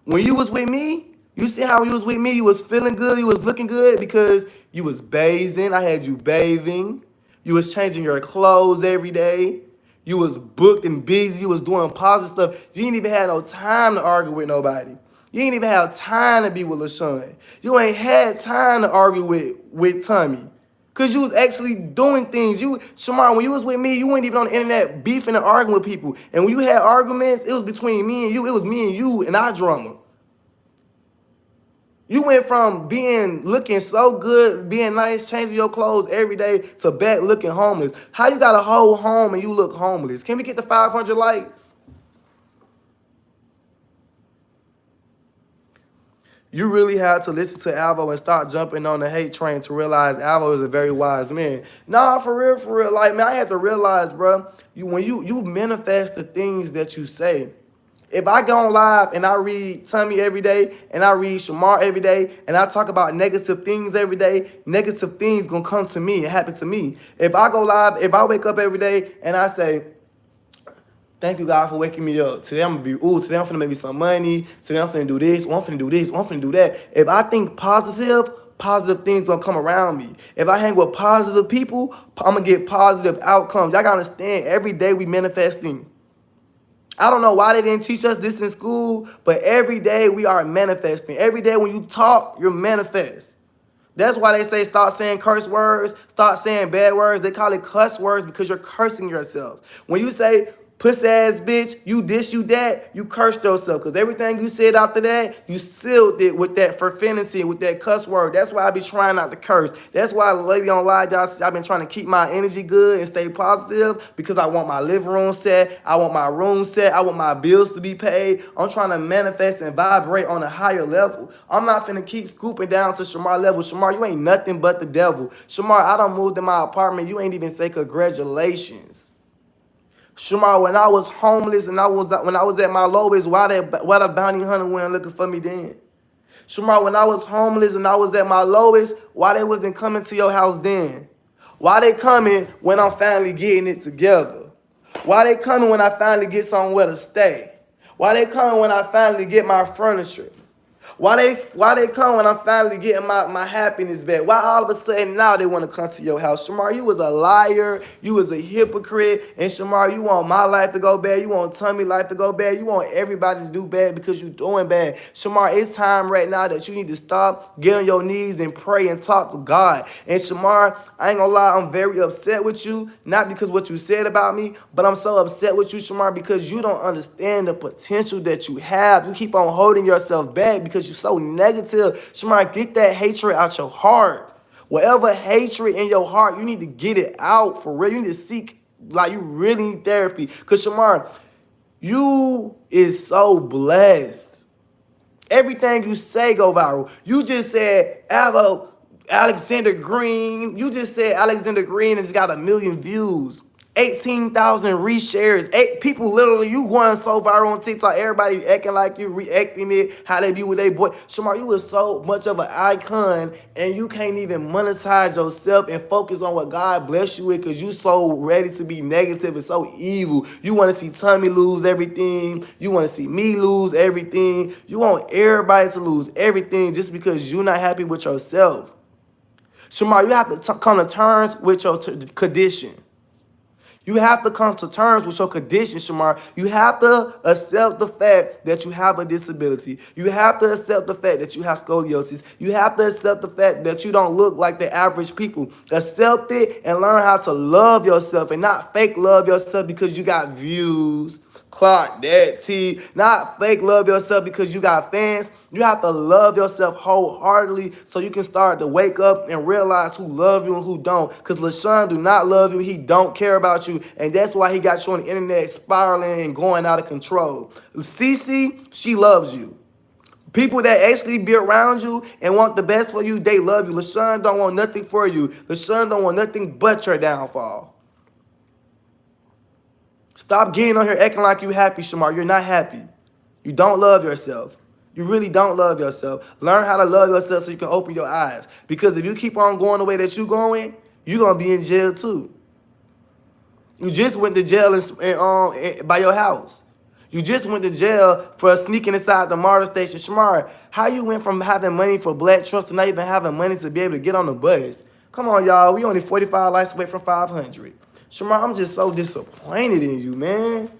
Speaker 1: When you was with me, you see how you was with me, you was feeling good, you was looking good because you was bathing. I had you bathing. You was changing your clothes every day. You was booked and busy. You was doing positive stuff. You ain't even had no time to argue with nobody. You ain't even have time to be with LaShawn. You ain't had time to argue with Tommy. Cause you was actually doing things. Shamar, when you was with me, you weren't even on the internet beefing and arguing with people. And when you had arguments, it was between me and you. It was me and you and our drama. You went from looking so good, being nice, changing your clothes every day to back looking homeless. How you got a whole home and you look homeless? Can we get the 500 likes? You really had to listen to Alvo and start jumping on the hate train to realize Alvo is a very wise man. Nah, for real. Like, man, I had to realize, bro, when you manifest the things that you say. If I go on live and I read Tommy every day and I read Shamar every day and I talk about negative things every day, negative things gonna come to me and happen to me. If I go live, if I wake up every day and I say, thank you, God, for waking me up. Today I'm gonna be, today I'm finna make me some money. Today I'm finna do this, I'm finna do this, I'm finna do that. If I think positive things gonna come around me. If I hang with positive people, I'm gonna get positive outcomes. Y'all gotta understand, every day we manifesting. I don't know why they didn't teach us this in school, but every day we are manifesting. Every day when you talk, you're manifest. That's why they say start saying curse words, start saying bad words. They call it cuss words because you're cursing yourself. When you say pussy ass bitch, you this, you that, you cursed yourself. Because everything you said after that, you sealed it with that profanity, with that cuss word. That's why I be trying not to curse. That's why, lady on live, y'all been trying to keep my energy good and stay positive because I want my living room set. I want my room set. I want my bills to be paid. I'm trying to manifest and vibrate on a higher level. I'm not finna keep scooping down to Shamar level. Shamar, you ain't nothing but the devil. Shamar, I done moved in my apartment. You ain't even say congratulations. Shamar, when I was homeless and when I was at my lowest, why the bounty hunter weren't looking for me then? Shamar, when I was homeless and I was at my lowest, why they wasn't coming to your house then? Why they coming when I'm finally getting it together? Why they coming when I finally get somewhere to stay? Why they coming when I finally get my furniture? Why they come when I'm finally getting my happiness back? Why all of a sudden now they want to come to your house? Shamar, you was a liar. You was a hypocrite. And Shamar, you want my life to go bad. You want Tommy's life to go bad. You want everybody to do bad because you doing bad. Shamar, it's time right now that you need to stop, get on your knees and pray and talk to God. And Shamar, I ain't gonna lie, I'm very upset with you. Not because what you said about me, but I'm so upset with you, Shamar, because you don't understand the potential that you have. You keep on holding yourself back because you're so negative. Shamar, get that hatred out your heart. Whatever hatred in your heart, you need to get it out for real. You need to seek, like, you really need therapy. Because Shamar, you is so blessed. Everything you say go viral. You just said, Alexander Green. You just said Alexander Green has got 1 million views. 18,000 reshares. People literally, you going so viral on TikTok. Everybody acting like you, reacting it, how they be with their boy. Shamar, you is so much of an icon, and you can't even monetize yourself and focus on what God bless you with because you so ready to be negative and so evil. You want to see Tommy lose everything. You want to see me lose everything. You want everybody to lose everything just because you're not happy with yourself. Shamar, you have to come to terms with your condition. You have to come to terms with your condition, Shamar. You have to accept the fact that you have a disability. You have to accept the fact that you have scoliosis. You have to accept the fact that you don't look like the average people. Accept it and learn how to love yourself and not fake love yourself because you got views. Clock that T. Not fake love yourself because you got fans. You have to love yourself wholeheartedly so you can start to wake up and realize who love you and who don't. Because LaShawn do not love you. He don't care about you. And that's why he got you on the internet spiraling and going out of control. Cece, she loves you. People that actually be around you and want the best for you, they love you. LaShawn don't want nothing for you. LaShawn don't want nothing but your downfall. Stop getting on here acting like you happy, Shamar. You're not happy. You don't love yourself. You really don't love yourself. Learn how to love yourself so you can open your eyes. Because if you keep on going the way that you're going, you're going to be in jail too. You just went to jail by your house. You just went to jail for sneaking inside the MARTA station. Shamar, how you went from having money for black trucks to not even having money to be able to get on the bus? Come on, y'all. We only 45 lights away from 500. Shamar, I'm just so disappointed in you, man.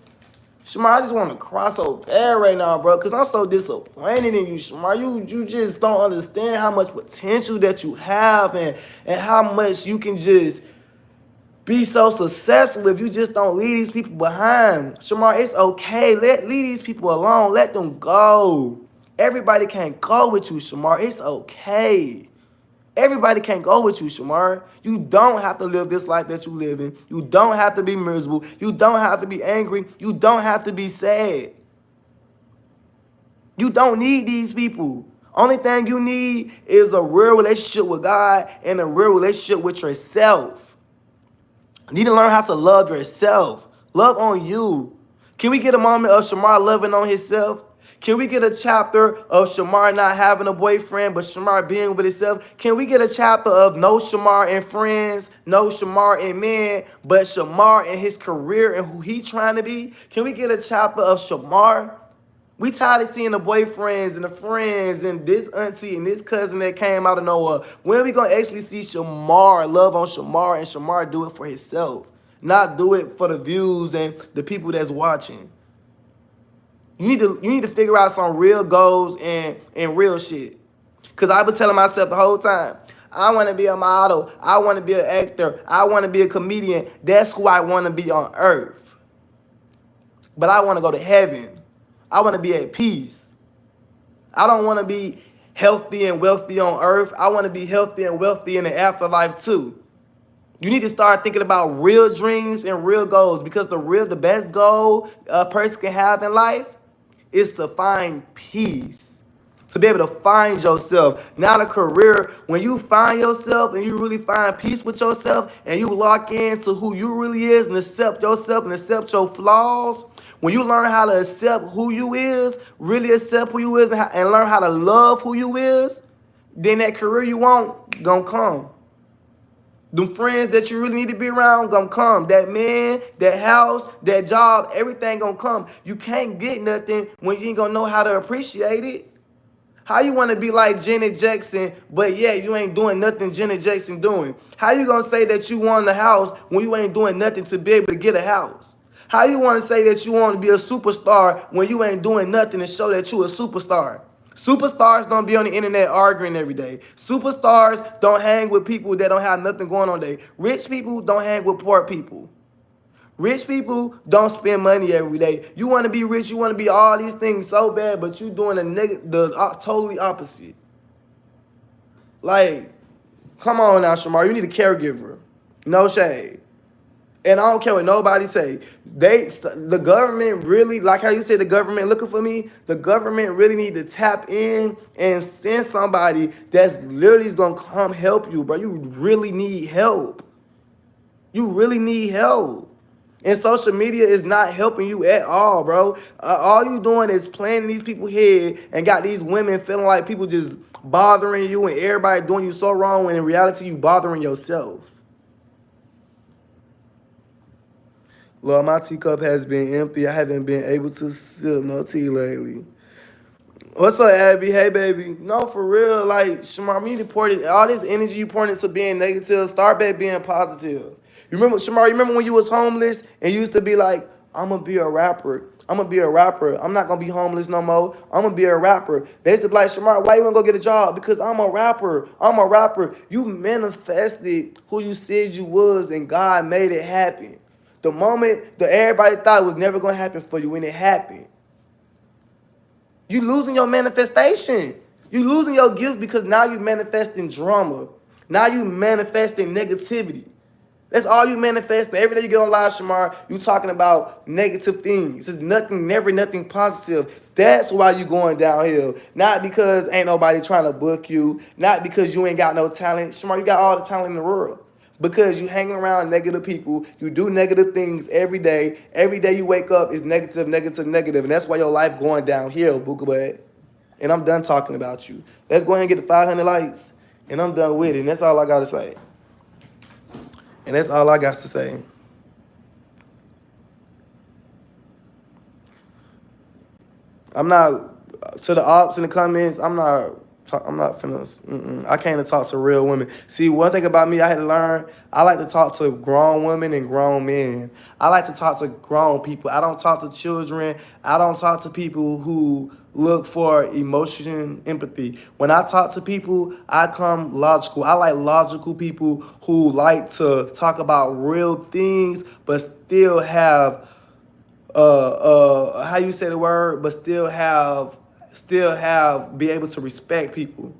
Speaker 1: Shamar, I just want to cry so bad right now, bro, because I'm so disappointed in you, Shamar. You just don't understand how much potential that you have and how much you can just be so successful if you just don't leave these people behind. Shamar, it's okay. Leave these people alone. Let them go. Everybody can't go with you, Shamar. It's okay. Everybody can't go with you, Shamar. You don't have to live this life that you live in. You don't have to be miserable. You don't have to be angry. You don't have to be sad. You don't need these people. Only thing you need is a real relationship with God and a real relationship with yourself. You need to learn how to love yourself. Love on you. Can we get a moment of Shamar loving on himself? Can we get a chapter of Shamar not having a boyfriend, but Shamar being with himself? Can we get a chapter of no Shamar and friends, no Shamar and men, but Shamar and his career and who he trying to be? Can we get a chapter of Shamar? We tired of seeing the boyfriends and the friends and this auntie and this cousin that came out of nowhere. When are we going to actually see Shamar love on Shamar and Shamar do it for himself? Not do it for the views and the people that's watching. You need to figure out some real goals and real shit. Because I've been telling myself the whole time, I want to be a model. I want to be an actor. I want to be a comedian. That's who I want to be on earth. But I want to go to heaven. I want to be at peace. I don't want to be healthy and wealthy on earth. I want to be healthy and wealthy in the afterlife too. You need to start thinking about real dreams and real goals because the best goal a person can have in life is to find peace. To be able to find yourself, not a career. When you find yourself and you really find peace with yourself and you lock into who you really is and accept yourself and accept your flaws, when you learn how to accept who you is, really accept who you is and learn how to love who you is, then that career you want gonna come. Them friends that you really need to be around gonna come. That man, that house, that job, everything gonna come. You can't get nothing when you ain't gonna know how to appreciate it. How you want to be like Janet Jackson, but yeah, you ain't doing nothing Janet Jackson doing? How you gonna say that you want a house when you ain't doing nothing to be able to get a house? How you want to say that you want to be a superstar when you ain't doing nothing to show that you a superstar? Superstars don't be on the internet arguing every day. Superstars don't hang with people that don't have nothing going on day. Rich people don't hang with poor people. Rich people don't spend money every day. You want to be rich, you want to be all these things so bad, but you doing the totally opposite. Like, come on now, Shamar. You need a caregiver. No shade. And I don't care what nobody say. The government really, like how you say the government looking for me, the government really need to tap in and send somebody that's literally going to come help you, bro. You really need help. You really need help. And social media is not helping you at all, bro. All you doing is playing these people's head and got these women feeling like people just bothering you and everybody doing you so wrong when in reality you bothering yourself. Lord, my teacup has been empty. I haven't been able to sip no tea lately. What's up, Abby? Hey, baby. No, for real. Like, Shamar, you need to pour all this energy you pouring into being negative. Start back being positive. You remember, Shamar, you remember when you was homeless and you used to be like, I'm gonna be a rapper. I'm gonna be a rapper. I'm not gonna be homeless no more. I'm gonna be a rapper. They used to be like, Shamar, why you wanna go get a job? Because I'm a rapper. I'm a rapper. You manifested who you said you was, and God made it happen. The moment that everybody thought it was never gonna happen for you, when it happened. You losing your manifestation. You losing your gifts because now you manifesting drama. Now you manifesting negativity. That's all you manifesting. Every day you get on live, Shamar, you talking about negative things. It's nothing, never nothing positive. That's why you going downhill. Not because ain't nobody trying to book you. Not because you ain't got no talent. Shamar, you got all the talent in the world. Because you hanging around negative people, you do negative things every day. Every day you wake up is negative, negative, negative, and that's why your life going downhill, Booka Bud. And I'm done talking about you. Let's go ahead and get the 500 likes, and I'm done with it. And that's all I gotta say. And that's all I got to say. I'm not to the ops in the comments. I'm not. I'm not finna. I came to talk to real women. See, one thing about me, I had to learn. I like to talk to grown women and grown men. I like to talk to grown people. I don't talk to children. I don't talk to people who look for emotion, empathy. When I talk to people, I come logical. I like logical people who like to talk about real things, but still have how you say the word, but still have be able to respect people.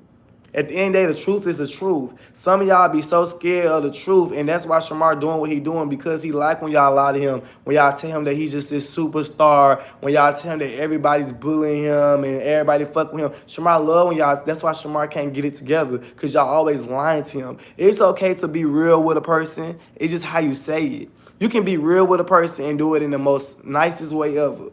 Speaker 1: At the end of the day, the truth is the truth. Some of y'all be so scared of the truth, and that's why Shamar doing what he doing, because he like when y'all lie to him, when y'all tell him that he's just this superstar, when y'all tell him that everybody's bullying him and everybody fuck with him. Shamar love when y'all, that's why Shamar can't get it together, because y'all always lying to him. It's okay to be real with a person. It's just how you say it. You can be real with a person and do it in the most nicest way ever.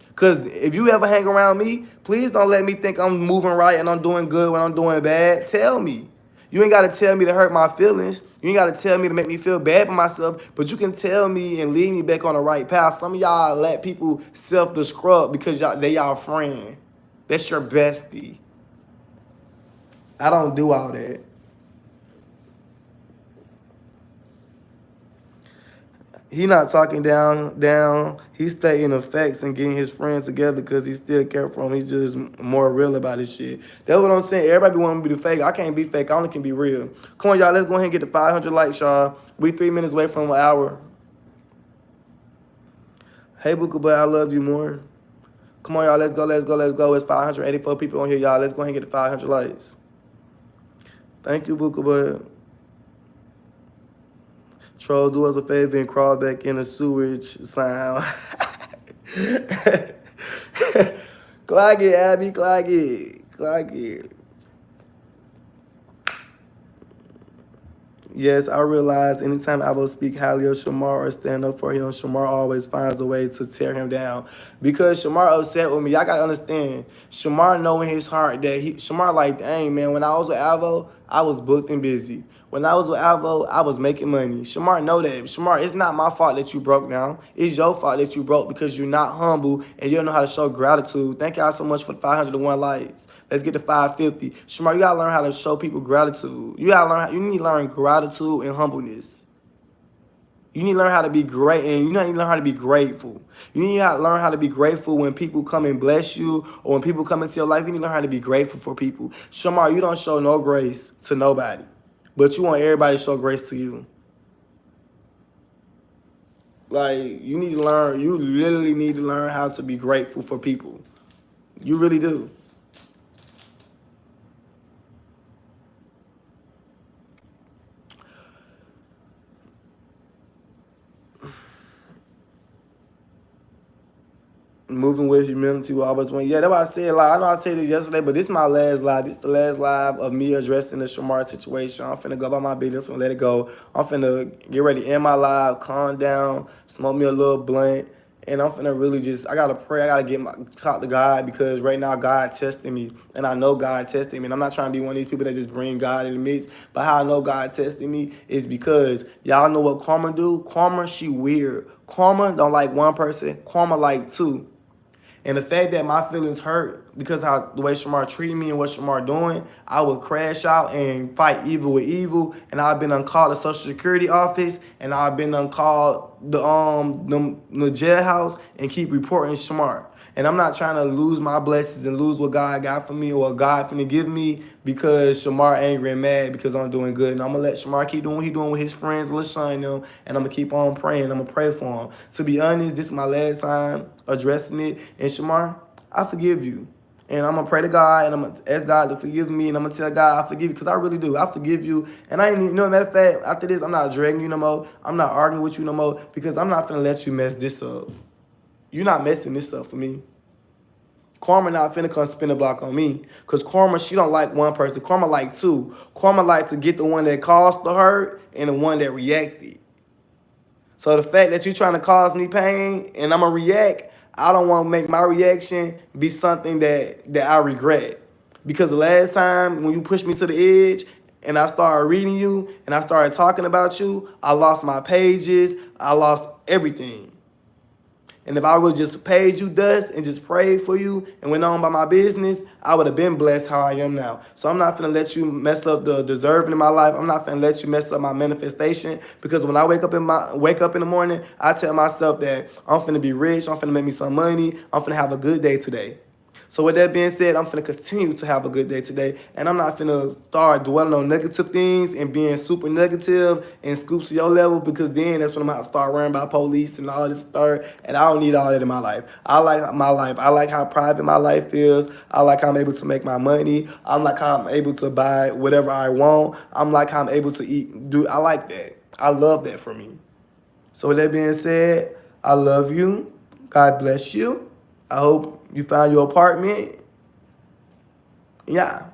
Speaker 1: Because if you ever hang around me, please don't let me think I'm moving right and I'm doing good when I'm doing bad. Tell me. You ain't got to tell me to hurt my feelings. You ain't got to tell me to make me feel bad for myself. But you can tell me and lead me back on the right path. Some of y'all let people self-destruct because they y'all friend. That's your bestie. I don't do all that. He not talking down. He's stating the facts and getting his friends together because he still care for him. He's just more real about his shit. That's what I'm saying. Everybody want me to be fake. I can't be fake. I only can be real. Come on, y'all. Let's go ahead and get the 500 likes, y'all. We 3 minutes away from an hour. Hey, Booka Bud, I love you more. Come on, y'all. Let's go. Let's go. Let's go. It's 584 people on here, y'all. Let's go ahead and get the 500 likes. Thank you, Booka Bud. Troll, do us a favor and crawl back in the sewage sound. Clog it, Abby, clog it. Clog it. Yes, I realize anytime I will speak highly of Shamar or stand up for him, Shamar always finds a way to tear him down. Because Shamar upset with me. Y'all gotta understand. Shamar know in his heart that Shamar like, dang man, when I was with Alvo, I was booked and busy. When I was with Alvo, I was making money. Shamar know that. Shamar, it's not my fault that you broke now. It's your fault that you broke because you're not humble and you don't know how to show gratitude. Thank y'all so much for the 501 likes. Let's get to 550. Shamar, you gotta learn how to show people gratitude. You need to learn gratitude and humbleness. You need to learn how to be great, and you need to learn how to be grateful. You need to learn how to be grateful when people come and bless you, or when people come into your life. You need to learn how to be grateful for people. Shamar, you don't show no grace to nobody, but you want everybody to show grace to you. Like, you need to learn, you literally need to learn how to be grateful for people. You really do. Moving with humility will always win. Yeah, that's what I said. Like, I know I said it yesterday, but this is my last live. This is the last live of me addressing the Shamar situation. I'm finna go about my business and let it go. I'm finna get ready to end my live, calm down, smoke me a little blunt, and I'm finna really just, I gotta pray. I gotta talk to God, because right now God testing me, and I know God testing me. And I'm not trying to be one of these people that just bring God in the midst, but how I know God testing me is because y'all know what Karma do. Karma, she weird. Karma don't like one person. Karma like two. And the fact that my feelings hurt because how the way Shamar treated me and what Shamar doing, I would crash out and fight evil with evil. And I've been uncalled the Social Security office, and I've been uncalled the jailhouse and keep reporting Shamar. And I'm not trying to lose my blessings and lose what God got for me or what God finna give me because Shamar angry and mad because I'm doing good. And I'm going to let Shamar keep doing what he doing with his friends, LaShawn and them, and I'm going to keep on praying. I'm going to pray for him. To be honest, this is my last time addressing it. And Shamar, I forgive you. And I'm going to pray to God, and I'm going to ask God to forgive me, and I'm going to tell God I forgive you, because I really do. I forgive you. And I ain't even, matter of fact, after this, I'm not dragging you no more. I'm not arguing with you no more, because I'm not finna let you mess this up. You're not messing this up for me. Karma not finna come spin the block on me. Because Karma, she don't like one person. Karma like two. Karma like to get the one that caused the hurt and the one that reacted. So the fact that you're trying to cause me pain and I'm going to react, I don't want to make my reaction be something that I regret. Because the last time when you pushed me to the edge and I started reading you and I started talking about you, I lost my pages. I lost everything. And if I would just paid you dust and just prayed for you and went on by my business, I would have been blessed how I am now. So I'm not finna let you mess up the deserving in my life. I'm not finna let you mess up my manifestation, because when I wake up in the morning, I tell myself that I'm finna be rich, I'm finna make me some money, I'm finna have a good day today. So with that being said, I'm finna continue to have a good day today, and I'm not finna start dwelling on negative things and being super negative and scoop to your level, because then that's when I'm gonna start worrying about police and all this stuff, and I don't need all that in my life. I like my life. I like how private my life is. I like how I'm able to make my money. I like how I'm able to buy whatever I want. I'm like how I'm able to eat. I like that. I love that for me. So with that being said, I love you. God bless you. I hope you found your apartment. Yeah.